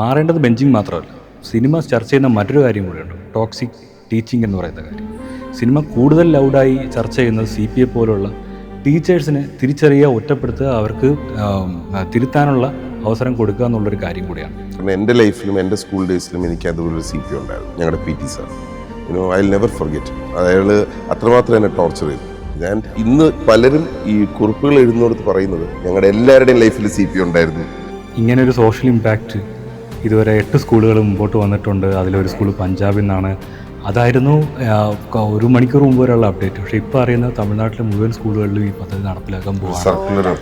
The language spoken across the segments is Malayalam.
മാറേണ്ടത് ബെഞ്ചിങ് മാത്രമല്ല, സിനിമ ചർച്ച ചെയ്യുന്ന മറ്റൊരു കാര്യം കൂടിയുണ്ട്, ടോക്സിക് ടീച്ചിങ് എന്ന് പറയുന്ന കാര്യം. സിനിമ കൂടുതൽ ലൗഡായി ചർച്ച ചെയ്യുന്നത് CPA പോലുള്ള ടീച്ചേഴ്സിനെ തിരിച്ചറിയുക, ഒറ്റപ്പെടുത്തുക, അവർക്ക് തിരുത്താനുള്ള അവസരം കൊടുക്കുക എന്നുള്ളൊരു കാര്യം കൂടിയാണ്. കാരണം എൻ്റെ ലൈഫിലും എൻ്റെ സ്കൂൾ ഡേയ്സിലും എനിക്ക് അതുപോലൊരു CP ഉണ്ടായിരുന്നു, ഞങ്ങളുടെ PT sir. I will never forget. അയാൾ അത്രമാത്രം എന്നെ ടോർച്ചർ ചെയ്തു. ഞാൻ ഇന്ന് പലരും ഈ കുറിപ്പുകൾ എഴുതുന്നിടത്ത് പറയുന്നത് ഞങ്ങളുടെ എല്ലാവരുടെയും ലൈഫിൽ CP ഉണ്ടായിരുന്നു. ഇങ്ങനൊരു സോഷ്യൽ ഇമ്പാക്റ്റ് ഇതുവരെ 8 സ്കൂളുകൾ മുമ്പോട്ട് വന്നിട്ടുണ്ട്. അതിലൊരു സ്കൂൾ പഞ്ചാബിൽ നിന്നാണ്. അതായിരുന്നു 1 മണിക്കൂർ മുമ്പ് വരെയുള്ള അപ്ഡേറ്റ്. പക്ഷേ ഇപ്പോൾ അറിയുന്നത് തമിഴ്നാട്ടിലെ മുഴുവൻ സ്കൂളുകളിലും ഈ പദ്ധതി നടപ്പിലാക്കാൻ പോവാണ്,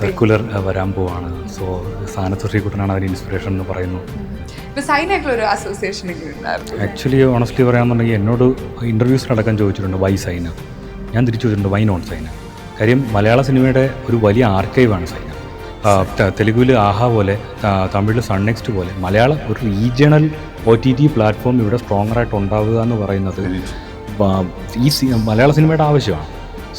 സർക്കുലർ വരാൻ പോവാണ്. സോ സാനത്ത് ശ്രീകുട്ടനാണ് അതിന് ഇൻസ്പിറേഷൻ എന്ന് പറയുന്നു. ആക്ച്വലി ഓണസ്റ്റ്ലി പറയാമെന്നുണ്ടെങ്കിൽ എന്നോട് ഇൻ്റർവ്യൂസിനടക്കം ചോദിച്ചിട്ടുണ്ട് വൈ സൈന. ഞാൻ തിരിച്ചു ചോദിച്ചിട്ടുണ്ട് വൈ നോൺ സൈന. കാര്യം മലയാള സിനിമയുടെ ഒരു വലിയ ആർക്കൈവാണ് സൈന. തെലുഗുവിൽ ആഹ പോലെ, തമിഴിൽ സൺ നെക്സ്റ്റ് പോലെ മലയാളം ഒരു റീജിയണൽ OTT പ്ലാറ്റ്ഫോം ഇവിടെ സ്ട്രോങ്ങറായിട്ട് ഉണ്ടാവുക എന്ന് പറയുന്നത് ഈ മലയാള സിനിമയുടെ ആവശ്യമാണ്.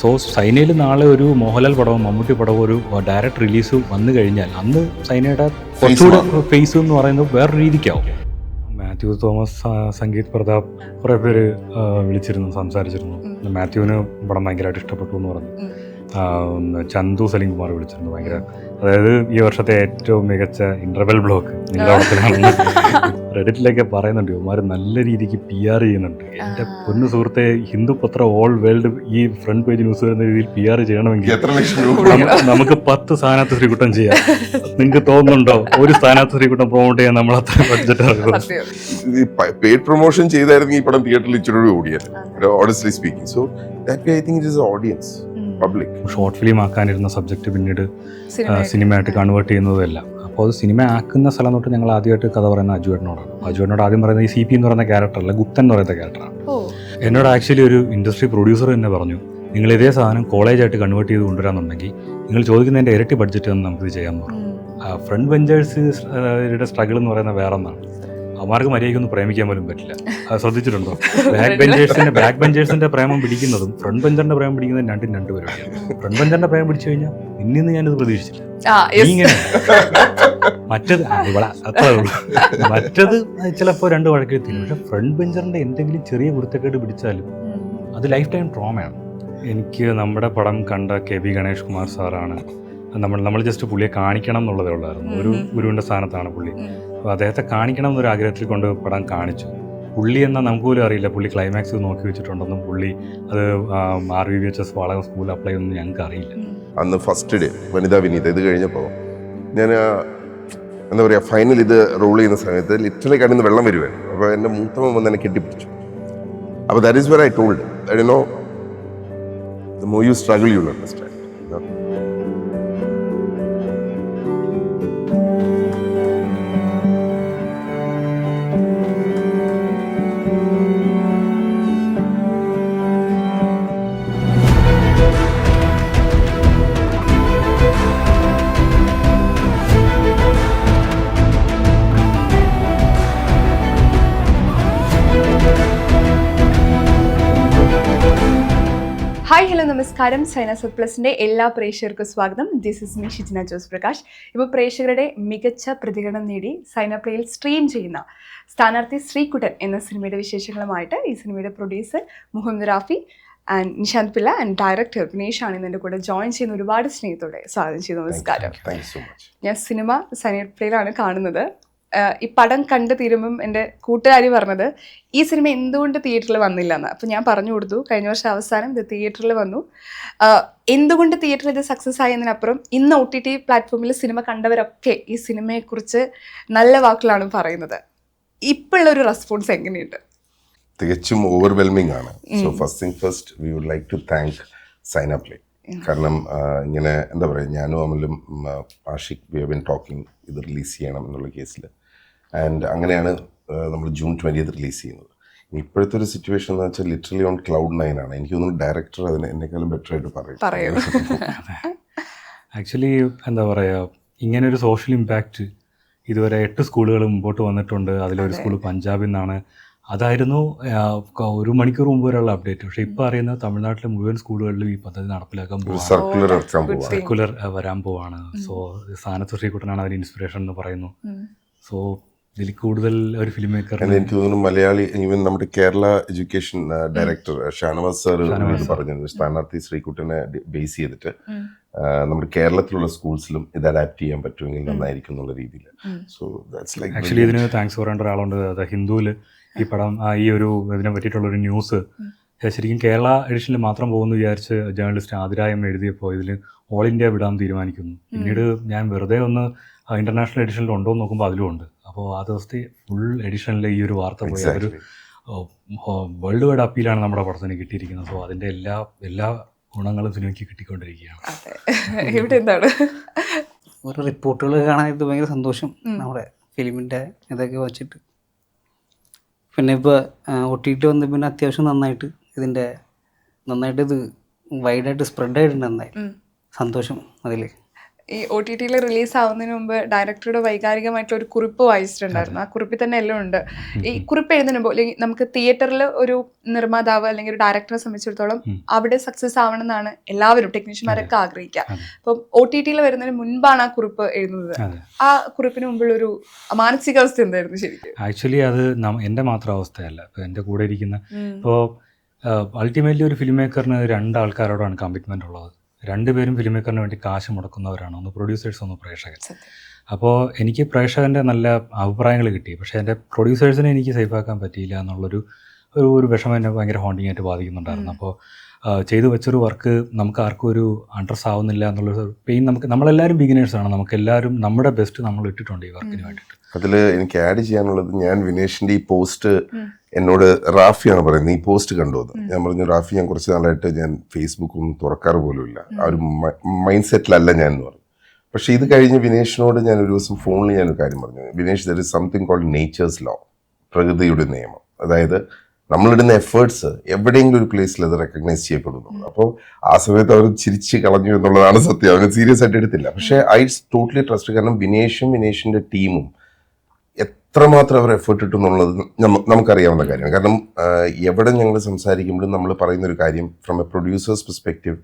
സോ സൈനയിൽ നാളെ ഒരു മോഹൻലാൽ പടവും മമ്മൂട്ടി പടവും ഒരു ഡയറക്റ്റ് റിലീസ് വന്നു കഴിഞ്ഞാൽ അന്ന് സൈനയുടെ കുറച്ചുകൂടെ ഫേസ് എന്ന് പറയുന്നത് വേറൊരു രീതിക്കാവും. മാത്യു തോമസ്, സംഗീത് പ്രതാപ് കുറേ പേര് വിളിച്ചിരുന്നു, സംസാരിച്ചിരുന്നു. മാത്യുവിന് പടം ഭയങ്കരമായിട്ട് ഇഷ്ടപ്പെട്ടു എന്ന് പറഞ്ഞു. ചന്തു സലീംകുമാർ വിളിച്ചിരുന്നു. ഭയങ്കര, അതായത് ഈ വർഷത്തെ ഏറ്റവും മികച്ച ഇന്റർവെൽ ബ്ലോക്ക് നിങ്ങളോടത്തിലാണെന്ന് റെഡിറ്റിലൊക്കെ പറയുന്നുണ്ട്. ഇവന്മാർ നല്ല രീതിക്ക് PR ചെയ്യുന്നുണ്ട്. എൻ്റെ പൊന്നു സുഹൃത്തെ, ഹിന്ദുപത്ര ഓൾ വേൾഡ് ഈ ഫ്രണ്ട് പേജ് ന്യൂസ് വരുന്ന രീതിയിൽ PR ചെയ്യണമെങ്കിൽ നമുക്ക് 10 സ്ഥാനാർത്ഥി ശ്രീകുട്ടം ചെയ്യാം. നിങ്ങൾക്ക് തോന്നുന്നുണ്ടോ ഒരു സ്ഥാനാർത്ഥി ശ്രീകുട്ടം പ്രൊമോട്ട് ചെയ്യാൻ നമ്മൾ അത്ര ബഡ്ജറ്റ് ഇറക്കും? പെയ്ഡ് പ്രൊമോഷൻ ചെയ്തായിരുന്നു ഈ പടം തിയേറ്ററിൽ ഇച്ചിരി ഓടിയത്, honestly speaking. So that way I think it is audience, public. Short film ആക്കാനിരുന്ന സബ്ജക്റ്റ് പിന്നീട് സിനിമയായിട്ട് കൺവേർട്ട് ചെയ്യുന്നതല്ല. അപ്പോൾ അത് സിനിമ ആക്കുന്ന സ്ഥലം തൊട്ട് ഞങ്ങൾ ആദ്യമായിട്ട് കഥ പറയുന്ന അജുവേട്ടനോടാണ്. അജുവേട്ടനോട് ആദ്യം പറയുന്നത് ഈ CP എന്ന് പറയുന്ന ക്യാരക്ടറല്ല, ഗുപ്തൻ എന്ന് പറയുന്ന ക്യാരക്ടറാണ്. എന്നോട് ആക്ച്വലി ഒരു ഇൻഡസ്ട്രി പ്രൊഡ്യൂസർ തന്നെ പറഞ്ഞു, നിങ്ങൾ ഇതേ സാധനം കോളേജായിട്ട് കൺവേർട്ട് ചെയ്ത് കൊണ്ടുവരാന്നുണ്ടെങ്കിൽ നിങ്ങൾ ചോദിക്കുന്നതിൻ്റെ ഇരട്ടി ബഡ്ജറ്റ് തന്നെ നമുക്കിത് ചെയ്യാമെന്ന് പറഞ്ഞു. ഫ്രണ്ട് ബെഞ്ചേഴ്സിന്റെ സ്ട്രഗിൾ എന്ന് പറയുന്നത് വേറെ ഒന്നാണ്. അവന്മാർക്ക് മര്യാദയ്ക്കൊന്നും പ്രേമിക്കാൻ പോലും പറ്റില്ല. അത് ശ്രദ്ധിച്ചിട്ടുണ്ടോ? ബാക്ക് ബെഞ്ചേഴ്സിന്റെ പ്രേമം പിടിക്കുന്നതും ഫ്രണ്ട് ബെഞ്ചറിന്റെ പ്രേമം പിടിക്കുന്നതും രണ്ട് പരിപാടിയാണ്. ഫ്രണ്ട് ബെഞ്ചറിന്റെ പ്രേമം പിടിച്ചു കഴിഞ്ഞാൽ ഇന്നിന്ന് ഞാനിത് പ്രതീക്ഷിച്ചില്ല. ഇങ്ങനെ മറ്റത് ഇവിടെ അത്രേ ഉള്ളൂ. മറ്റത് ചിലപ്പോൾ 2 വഴക്കിൽ തീരും. പക്ഷെ ഫ്രണ്ട് ബെഞ്ചറിന്റെ എന്തെങ്കിലും ചെറിയ വൃത്തിക്കേട് പിടിച്ചാലും അത് ലൈഫ് ടൈം ട്രോമയാണ്. എനിക്ക് നമ്മുടെ പടം കണ്ട KB ഗണേഷ് കുമാർ സാറാണ്. നമ്മൾ ജസ്റ്റ് പുള്ളിയെ കാണിക്കണം എന്നുള്ളതേ ഉള്ളായിരുന്നു. ഒരു ഗുരുവിൻ്റെ സ്ഥാനത്താണ് പുള്ളി. അപ്പോൾ അദ്ദേഹത്തെ കാണിക്കണം എന്നൊരു ആഗ്രഹത്തിൽ കൊണ്ട് പടം കാണിച്ചു. പുള്ളി എന്നാൽ നമുക്ക് പോലും അറിയില്ല പുള്ളി ക്ലൈമാക്സ് നോക്കി വെച്ചിട്ടുണ്ടെന്നും പുള്ളി അത് RVVHS വാളകം സ്കൂളിൽ അപ്ലൈ ഒന്നും ഞങ്ങൾക്ക് അറിയില്ല. അന്ന് ഫസ്റ്റ് ഡേ വനിതാ വിനീത ഇത് കഴിഞ്ഞപ്പോൾ ഞാൻ എന്താ പറയുക, ഫൈനൽ ഇത് റോൾ ചെയ്യുന്ന സമയത്ത് ലിറ്ററലി കണ്ണിന്ന് വെള്ളം വരുമായിരുന്നു. അപ്പോൾ എൻ്റെ മൂത്തമ്മ വന്ന് എന്നെ കെട്ടിപ്പിടിച്ചു. അപ്പോൾ that is were I told I know the more you struggle you will understand. Hi, hello, നമസ്കാരം. സൈന സർപ്ലസിൻ്റെ എല്ലാ പ്രേക്ഷകർക്കും സ്വാഗതം. This is me Shijina Jose Prakash. ഇപ്പോൾ പ്രേക്ഷകരുടെ മികച്ച പ്രതികരണം നേടി സൈന പ്ലേയിൽ സ്ട്രീം ചെയ്യുന്ന സ്ഥാനാർത്ഥി ശ്രീകുട്ടൻ എന്ന സിനിമയുടെ വിശേഷങ്ങളുമായിട്ട് ഈ സിനിമയുടെ producer Muhammad Rafi and Nishant Pillai and director വിനേഷാണ് ഇന്ന് എൻ്റെ കൂടെ ജോയിൻ ചെയ്യുന്ന. ഒരുപാട് സ്നേഹത്തോടെ സ്വാഗതം ചെയ്തു. നമസ്കാരം. ഞാൻ സിനിമ സൈന പ്ലേയിലാണ് കാണുന്നത്. ഈ പടം കണ്ട് തീരുമ്പം എൻ്റെ കൂട്ടുകാരി പറഞ്ഞത് ഈ സിനിമ എന്തുകൊണ്ട് തിയേറ്ററിൽ വന്നില്ല എന്ന്. അപ്പോൾ ഞാൻ പറഞ്ഞു കൊടുത്തു, കഴിഞ്ഞ വർഷം അവസാനം ഇത് തിയേറ്ററിൽ വന്നു. എന്തുകൊണ്ട് തിയേറ്ററിൽ ഇത് സക്സസ് ആയതിനപ്പുറം ഇന്ന് OTT പ്ലാറ്റ്ഫോമിൽ സിനിമ കണ്ടവരൊക്കെ ഈ സിനിമയെക്കുറിച്ച് നല്ല വാക്കുകളാണ് പറയുന്നത്. ഇപ്പോഴുള്ള ഒരു റെസ്പോൺസ് എങ്ങനെയുണ്ട്? തികച്ചും ഓവർവെൽമിംഗ് ആണ്. So first thing first we would like to thank Saina play. കാരണം ഇങ്ങനെ എന്താ പറയുക, ഞാനും അമലും Ashiq we have been talking ഇത് റിലീസ് ചെയ്യണം എന്നുള്ള കേസിൽ. ആൻഡ് അങ്ങനെയാണ് നമ്മൾ June 20th റിലീസ് ചെയ്യുന്നത്. ഇപ്പോഴത്തെ ഒരു സിറ്റുവേഷൻ എന്ന് വെച്ചാൽ ലിറ്ററലി ഓൺ Cloud 9 ആണ്. എനിക്ക് തോന്നുന്നു ഡയറക്ടർ അതിന് എന്നെക്കാളും ബെറ്റർ ആയിട്ട് പറയും. ആക്ച്വലി എന്താ പറയുക, ഇങ്ങനൊരു സോഷ്യൽ ഇമ്പാക്റ്റ് ഇതുവരെ 8 സ്കൂളുകൾ മുമ്പോട്ട് വന്നിട്ടുണ്ട്. അതിലൊരു സ്കൂൾ പഞ്ചാബിൽ നിന്നാണ്. അതായിരുന്നു 1 മണിക്കൂർ മുമ്പ് വരെയുള്ള അപ്ഡേറ്റ്. പക്ഷേ ഇപ്പോൾ അറിയുന്നത് തമിഴ്നാട്ടിലെ മുഴുവൻ സ്കൂളുകളിലും ഈ പദ്ധതി നടപ്പിലാക്കാൻ പോവാണ്, സർക്കുലർ വരാൻ പോവാണ്. സോ സാനത്ത് ശ്രീകുട്ടനാണ് അതിന് ഇൻസ്പിറേഷൻ എന്ന് പറയുന്നു. സോ ഇതിൽ കൂടുതൽ ഒരു ഫിലിം മേക്കർ എനിക്ക് തോന്നുന്നു മലയാളി ഈവൻ നമ്മുടെ Kerala education director Shanavas sir പറഞ്ഞത് സ്ഥാനാർത്ഥി ശ്രീകുട്ടനെ ബേസ് ചെയ്തിട്ട് നമ്മുടെ കേരളത്തിലുള്ള സ്കൂൾസിലും ഇത് അഡാപ്റ്റ് ചെയ്യാൻ പറ്റുമെങ്കിൽ നന്നായിരിക്കും എന്നുള്ള രീതിയിൽ. സോ ദാറ്റ്സ് ലൈക്ക് ആക്ച്വലി ഇതിന് താങ്ക്സ് പറയേണ്ട ഒരാളുണ്ട്. അത് ഹിന്ദുവിൽ ഈ പടം ഈ ഒരു ഇതിനെ പറ്റിയിട്ടുള്ളൊരു ന്യൂസ് ശരിക്കും കേരള എഡിഷനിൽ മാത്രം പോകുമെന്ന് വിചാരിച്ച് ജേർണലിസ്റ്റ് ആതിരായം എഴുതിയപ്പോൾ ഇതിൽ ഓൾ ഇന്ത്യ വിടാൻ തീരുമാനിക്കുന്നു. പിന്നീട് ഞാൻ വെറുതെ ഒന്ന് ഇന്റർനാഷണൽ എഡിഷനിൽ ഉണ്ടോ എന്ന് നോക്കുമ്പോൾ അതിലും ഉണ്ട്. അപ്പോൾ ആ ദിവസത്തെ ഫുൾ എഡിഷനിൽ ഈ ഒരു വാർത്ത പോയി അതൊരു വേൾഡ് വൈഡ് അപ്പീലാണ് നമ്മുടെ പടത്തിന് കിട്ടിയിരിക്കുന്നത്. സോ അതിൻ്റെ എല്ലാ ഗുണങ്ങളും സിനിമയ്ക്ക് കിട്ടിക്കൊണ്ടിരിക്കുകയാണ്. ഇവിടെ എന്താണ് ഓരോ റിപ്പോർട്ടുകൾ കാണാനായിട്ട് ഭയങ്കര സന്തോഷം നമ്മുടെ ഫിലിമിൻ്റെ ഇതൊക്കെ വച്ചിട്ട്. പിന്നെ ഇപ്പോൾ OTT വന്ന് പിന്നെ അത്യാവശ്യം നന്നായിട്ട് ഇത് വൈഡായിട്ട് സ്പ്രെഡായിട്ടുണ്ട്. നന്നായി സന്തോഷം അതിൽ. ഈ OTT റിലീസ് ആവുന്നതിന് മുമ്പ് ഡയറക്ടറുടെ വൈകാരികമായിട്ടുള്ള ഒരു കുറിപ്പ് വായിച്ചിട്ടുണ്ടായിരുന്നു. ആ കുറിപ്പിൽ തന്നെ എല്ലാം ഉണ്ട്. ഈ കുറിപ്പ് എഴുതുന്ന മുമ്പ് അല്ലെങ്കിൽ നമുക്ക് തിയേറ്ററിൽ ഒരു നിർമ്മാതാവ് അല്ലെങ്കിൽ ഒരു ഡയറക്ടറെ സംബന്ധിച്ചിടത്തോളം അവിടെ സക്സസ് ആവണം എന്നാണ് എല്ലാവരും ടെക്നീഷ്യന്മാരൊക്കെ ആഗ്രഹിക്കുക. അപ്പം OTT വരുന്നതിന് മുൻപാണ് ആ കുറിപ്പ് എഴുതുന്നത്. ആ കുറിപ്പിന് മുമ്പുള്ള ഒരു മാനസികാവസ്ഥ എന്തായിരുന്നു ശരിക്കും? ആക്ച്വലി അത് എൻ്റെ മാത്രം അവസ്ഥയല്ല. ഇപ്പോൾ എൻ്റെ കൂടെ ഇരിക്കുന്ന ഇപ്പോൾ അൾട്ടിമേറ്റ്ലി ഒരു ഫിലിം മേക്കറിന് 2 ആൾക്കാരോടാണ് കമ്മിറ്റ്മെൻ്റ് ഉള്ളത്. 2 പേരും ഫിലിം മേക്കറിന് വേണ്ടി കാശ് മുടക്കുന്നവരാണ്. ഒന്ന് പ്രൊഡ്യൂസേഴ്സ്, ഒന്ന് പ്രേക്ഷകൻ. അപ്പോൾ എനിക്ക് പ്രേക്ഷകൻ്റെ നല്ല അഭിപ്രായങ്ങൾ കിട്ടി. പക്ഷേ എൻ്റെ പ്രൊഡ്യൂസേഴ്സിനെ എനിക്ക് സേഫാക്കാൻ പറ്റിയില്ല എന്നുള്ളൊരു വിഷമം എന്നെ ഭയങ്കര ഹോണ്ടിങ് ആയിട്ട് ബാധിക്കുന്നുണ്ടായിരുന്നു. അപ്പോൾ ചെയ്തു വെച്ചൊരു വർക്ക് നമുക്ക് ആർക്കും ഒരു അഡ്രസ് ആവുന്നില്ല എന്നുള്ളൊരു പെയിൻ നമ്മളെല്ലാവരും ബിഗിനേഴ്സാണ്. നമുക്കെല്ലാവരും നമ്മുടെ ബെസ്റ്റ് നമ്മൾ ഇട്ടിട്ടുണ്ട് ഈ വർക്കിന് വേണ്ടിയിട്ട്. അതിൽ എനിക്ക് ആഡ് ചെയ്യാനുള്ളത്, ഞാൻ വിനേഷിൻ്റെ ഈ പോസ്റ്റ് എന്നോട് റാഫിയാണ് പറയുന്നത്, ഈ പോസ്റ്റ് കണ്ടു എന്ന്. ഞാൻ പറഞ്ഞു, റാഫി ഞാൻ കുറച്ച് നാളായിട്ട് ഞാൻ ഫേസ്ബുക്കൊന്നും തുറക്കാറ് പോലുമില്ല, ആ ഒരു മൈൻഡ് സെറ്റിലല്ല ഞാൻ എന്ന് പറഞ്ഞു. പക്ഷേ ഇത് കഴിഞ്ഞ് വിനേഷിനോട് ഞാൻ ഒരു ദിവസം ഫോണിൽ ഞാനൊരു കാര്യം പറഞ്ഞു, Vinesh, there is something called nature's law, പ്രകൃതിയുടെ നിയമം. അതായത് നമ്മളിടുന്ന എഫേർട്സ് എവിടെയെങ്കിലും ഒരു പ്ലേസിൽ അത് റെക്കഗ്നൈസ് ചെയ്യപ്പെടുന്നു. അപ്പോൾ ആ സമയത്ത് അവർ ചിരിച്ച് കളഞ്ഞു എന്നുള്ളതാണ് സത്യം. അവന് സീരിയസ് ആയിട്ട് എടുത്തില്ല. പക്ഷേ ഐ ടോട്ടലി ട്രസ്റ്റ്. കാരണം വിനേഷിൻ്റെ ടീമും എത്രമാത്രം അവർ എഫേർട്ട് ഇട്ടു എന്നുള്ളത് നമുക്കറിയാവുന്ന കാര്യമാണ്. കാരണം എവിടെ ഞങ്ങൾ സംസാരിക്കുമ്പോഴും നമ്മൾ പറയുന്ന ഒരു കാര്യം, from A producers perspective,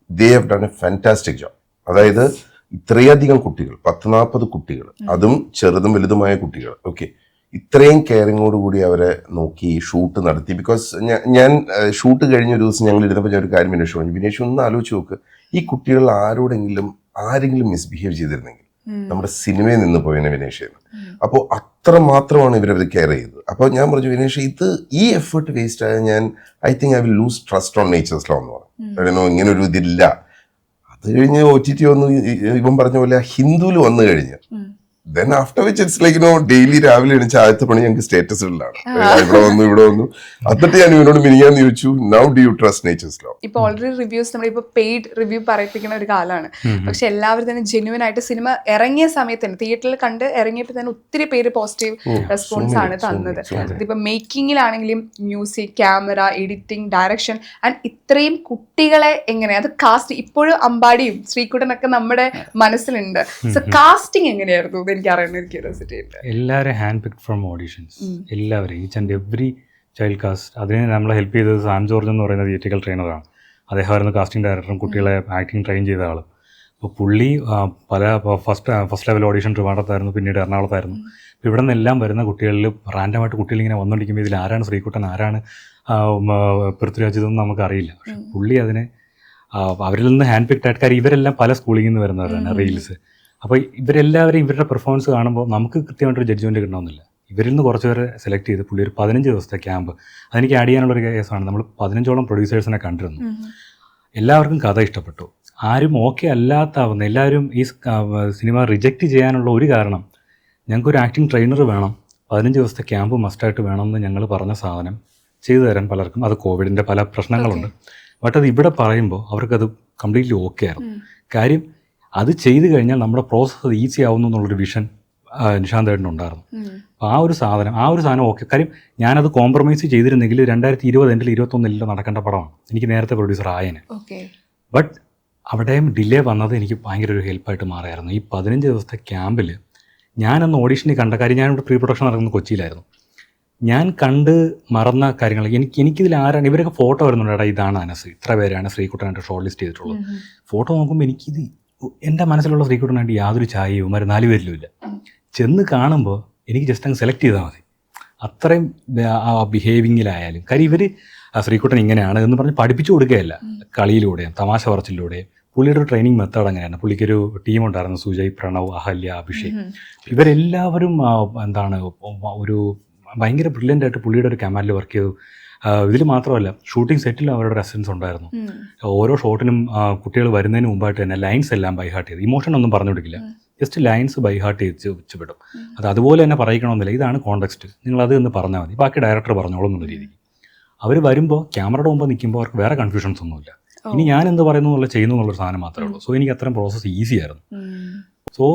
they have done A fantastic job. അതായത് ഇത്രയധികം കുട്ടികൾ, 10-40 കുട്ടികൾ, അതും ചെറുതും വലുതുമായ കുട്ടികൾ, ഓക്കെ, ഇത്രയും കെയറിങ്ങോടുകൂടി അവരെ നോക്കി ഷൂട്ട് നടത്തി. ബിക്കോസ് ഞാൻ ഷൂട്ട് കഴിഞ്ഞ ഒരു ദിവസം ഞങ്ങൾ ഇരുന്നപ്പോൾ ഞാൻ ഒരു കാര്യം വിനേഷ് പറഞ്ഞു, വിനേഷ് ഒന്ന് ആലോചിച്ച് നോക്ക്, ഈ കുട്ടികൾ ആരെങ്കിലും മിസ്ബിഹേവ് ചെയ്തിരുന്നെങ്കിൽ നമ്മുടെ സിനിമയിൽ നിന്ന് പോയതിനെ വിനേഷ്. അപ്പോൾ അത്ര മാത്രമാണ് ഇവരത് കെയർ ചെയ്തത്. അപ്പോൾ ഞാൻ പറഞ്ഞു, വിനേഷ്, ഈ എഫേർട്ട് വേസ്റ്റ് ആയ I think I will lose trust on nature's law എന്ന് പറഞ്ഞു. ഇങ്ങനെ ഒരു ഇതില്ല. അത് കഴിഞ്ഞ് OTT വന്നു, ഇവൻ പറഞ്ഞ പോലെ ഹിന്ദുവിൽ വന്നു കഴിഞ്ഞ് then after which it's like, daily രാവിലെ എണീച്ച് ആദ്യത്തെ പണി ഞങ്ങൾക്ക് സ്റ്റേറ്റസുകളിലാണ്, ഇവിടെ വന്നു. എന്നിട്ട് ഞാൻ ഇവനോട് മിനിയാന്ന് ചോദിച്ചു, now do you trust nature's law? ഇപ്പൊ ഓൾറെഡി റിവ്യൂസ് നമ്മളിപ്പോ പെയ്ഡ് റിവ്യൂ പറയിപ്പിക്കുന്ന ഒരു കാലമാണ്. പക്ഷെ എല്ലാവരും തന്നെ ജെന്യുവൻ ആയിട്ട് സിനിമ ഇറങ്ങിയ സമയത്ത് തന്നെ തിയേറ്ററിൽ കണ്ട് ഇറങ്ങിയപ്പോൾ തന്നെ ഒത്തിരി പേര് പോസിറ്റീവ് റെസ്പോൺസ് ആണ് തന്നത്. ഇതിപ്പോ മേക്കിങ്ങിലാണെങ്കിലും music, camera, editing, direction, and ഇത്രയും കുട്ടികളെ എങ്ങനെ അത് കാസ്റ്റ്, ഇപ്പോഴും അമ്പാടിയും ശ്രീകുട്ടനൊക്കെ നമ്മുടെ മനസ്സിലുണ്ട്. സോ കാസ്റ്റിംഗ് എങ്ങനെയായിരുന്നു? എനിക്ക് അറിയുന്ന ഒരു ക്യൂരിയോസിറ്റി ഉണ്ട്. എല്ലാവരും ഹാൻഡ് പിക്ഡ് ഫ്രം ഓഡീഷൻസ്, എല്ലാവരും, each and every child cast. അതിന് നമ്മളെ ഹെൽപ്പ് ചെയ്തത് സാം ജോർജ് എന്ന് പറയുന്ന തിയേറ്ററിക്കൽ ട്രെയിനറാണ്. അദ്ദേഹമായിരുന്നു കാസ്റ്റിംഗ് ഡയറക്ടറും കുട്ടികളെ ആക്ടിങ് ട്രെയിൻ ചെയ്ത ആൾ. അപ്പോൾ പുള്ളി പല ഫസ്റ്റ് ലെവൽ ഓഡീഷൻ ട്രിവാൻഡ്രത്തായിരുന്നു, പിന്നീട് എറണാകുളത്തായിരുന്നു. അപ്പോൾ ഇവിടെ നിന്നെല്ലാം വരുന്ന കുട്ടികളിൽ റാൻഡമായിട്ട് കുട്ടികളിങ്ങനെ വന്നുകൊണ്ടിരിക്കുമ്പോൾ ഇതിൽ ആരാണ് ശ്രീകുട്ടൻ, ആരാണ് പൃഥ്വിരാജ്, ഇതൊന്നും നമുക്കറിയില്ല. പക്ഷെ പുള്ളി അതിനെ അവരിൽ നിന്ന് ഹാൻഡ് പിക്ഡ് ആയിട്ട്, കാര്യം ഇവരെല്ലാം പല സ്കൂളിൽ നിന്ന് വരുന്നവരാണ്, റീൽസ്. അപ്പോൾ ഇവരെല്ലാവരും ഇവരുടെ പെർഫോമൻസ് കാണുമ്പോൾ നമുക്ക് കൃത്യമായിട്ടൊരു ജഡ്ജ്മെൻറ്റ് കിട്ടണമെന്നില്ല. ഇവരിൽ നിന്ന് കുറച്ച് പേരെ സെലക്ട് ചെയ്ത് പുള്ളി ഒരു 15 ദിവസത്തെ ക്യാമ്പ്, അതെനിക്ക് ആഡ് ചെയ്യാനുള്ളൊരു കേസാണ്. നമ്മൾ 15ഓളം പ്രൊഡ്യൂസേഴ്സിനെ കണ്ടിരുന്നു. എല്ലാവർക്കും കഥ ഇഷ്ടപ്പെട്ടു. ആരും ഓക്കെ അല്ലാത്താവുന്ന എല്ലാവരും ഈ സിനിമ റിജക്റ്റ് ചെയ്യാനുള്ള ഒരു കാരണം, ഞങ്ങൾക്കൊരു ആക്ടിങ് ട്രെയിനർ വേണം, 15 ദിവസത്തെ ക്യാമ്പ് മസ്റ്റായിട്ട് വേണമെന്ന് ഞങ്ങൾ പറഞ്ഞ സാധനം ചെയ്തു തരാൻ പലർക്കും, അത് കോവിഡിൻ്റെ പല പ്രശ്നങ്ങളുണ്ട്, ബട്ട് അത് ഇവിടെ പറയുമ്പോൾ അവർക്കത് കംപ്ലീറ്റ്ലി ഓക്കെ ആയിരുന്നു. കാര്യം അത് ചെയ്തു കഴിഞ്ഞാൽ നമ്മുടെ പ്രോസസ്സ് ഈസി ആവുന്നു എന്നുള്ളൊരു വിഷൻ നിശാന്തേട്ടനുണ്ടായിരുന്നു. അപ്പോൾ ആ ഒരു സാധനം ഓക്കെ. കാര്യം ഞാനത് കോംപ്രമൈസ് ചെയ്തിരുന്നെങ്കിൽ 2020 എൻഡിൽ 21 നടക്കേണ്ട പടമാണ്, എനിക്ക് നേരത്തെ പ്രൊഡ്യൂസർ ആയേനെ. ബട്ട് അവിടെയും ഡിലേ വന്നത് എനിക്ക് ഭയങ്കര ഒരു ഹെൽപ്പായിട്ട് മാറിയായിരുന്നു. ഈ 15 ദിവസത്തെ ക്യാമ്പിൽ ഞാനന്ന് ഓഡീഷനിൽ കണ്ട കാര്യം, ഞാനിവിടെ പ്രീ പ്രൊഡക്ഷൻ നടക്കുന്നത് കൊച്ചിയിലായിരുന്നു, ഞാൻ കണ്ട് മറന്ന കാര്യങ്ങൾ, എനിക്കിതിൽ ആരാണ്, ഇവരൊക്കെ ഫോട്ടോ വരുന്നുണ്ട്, എടാ ഇതാണ് അനസ്, ഇത്ര പേരാണ് ശ്രീകുട്ടനായിട്ട് ഷോർട്ട് ലിസ്റ്റ് ചെയ്തിട്ടുള്ളത്. ഫോട്ടോ നോക്കുമ്പോൾ എനിക്കിത് എൻ്റെ മനസ്സിലുള്ള ശ്രീകുട്ടനായിട്ട് യാതൊരു ചായയും 4 പേരിലും ഇല്ല. ചെന്ന് കാണുമ്പോൾ എനിക്ക് ജസ്റ്റ് അങ്ങ് സെലക്ട് ചെയ്താൽ മതി. അത്രയും ബിഹേവിങ്ങിലായാലും കാര്യം ഇവർ ശ്രീകുട്ടൻ ഇങ്ങനെയാണ് എന്ന് പറഞ്ഞ് പഠിപ്പിച്ചു കൊടുക്കുകയല്ല, കളിയിലൂടെയും തമാശ പറച്ചിലൂടെയും. പുള്ളിയുടെ ഒരു ട്രെയിനിങ് മെത്തേഡ് അങ്ങനെയാണ്. പുള്ളിക്കൊരു ടീമുണ്ടായിരുന്നു, സുജയ്, പ്രണവ്, അഹല്യ, അഭിഷേക്. ഇവരെല്ലാവരും എന്താണ് ഒരു ഭയങ്കര ബ്രില്യൻ്റ് ആയിട്ട് പുള്ളിയുടെ ഒരു കമാൻഡിൽ വർക്ക് ചെയ്തു. ഇതിൽ മാത്രമല്ല, ഷൂട്ടിംഗ് സെറ്റിൽ അവരുടെ റെസിഡൻസ് ഉണ്ടായിരുന്നു. ഓരോ ഷോട്ടിനും കുട്ടികൾ വരുന്നതിന് മുമ്പായിട്ട് തന്നെ ലൈൻസ് എല്ലാം ബൈഹാർട്ട് ചെയ്ത്, ഇമോഷൻ ഒന്നും പറഞ്ഞു കൊടുക്കില്ല, ജസ്റ്റ് ലൈൻസ് ബൈഹാർട്ട് ചെയ്ത് വെച്ച് വിടും. അത് അതുപോലെ തന്നെ പറയിക്കണമെന്നില്ല, ഇതാണ് കോണ്ടെക്സ്റ്റ്, നിങ്ങളത് എന്ന് പറഞ്ഞാൽ മതി, ബാക്കി ഡയറക്ടർ പറഞ്ഞോളും എന്നുള്ള രീതിക്ക്. അവർ വരുമ്പോൾ ക്യാമറയുടെ മുമ്പ് നിൽക്കുമ്പോൾ അവർക്ക് വേറെ കൺഫ്യൂഷൻസ് ഒന്നുമില്ല. ഇനി ഞാൻ എന്ത് പറയുന്നു എന്നുള്ള ചെയ്യുന്നു എന്നുള്ളൊരു സാധനം മാത്രമേ ഉള്ളൂ. സോ എനിക്ക് അത്രയും പ്രോസസ്സ് ഈസി ആയിരുന്നു. സോ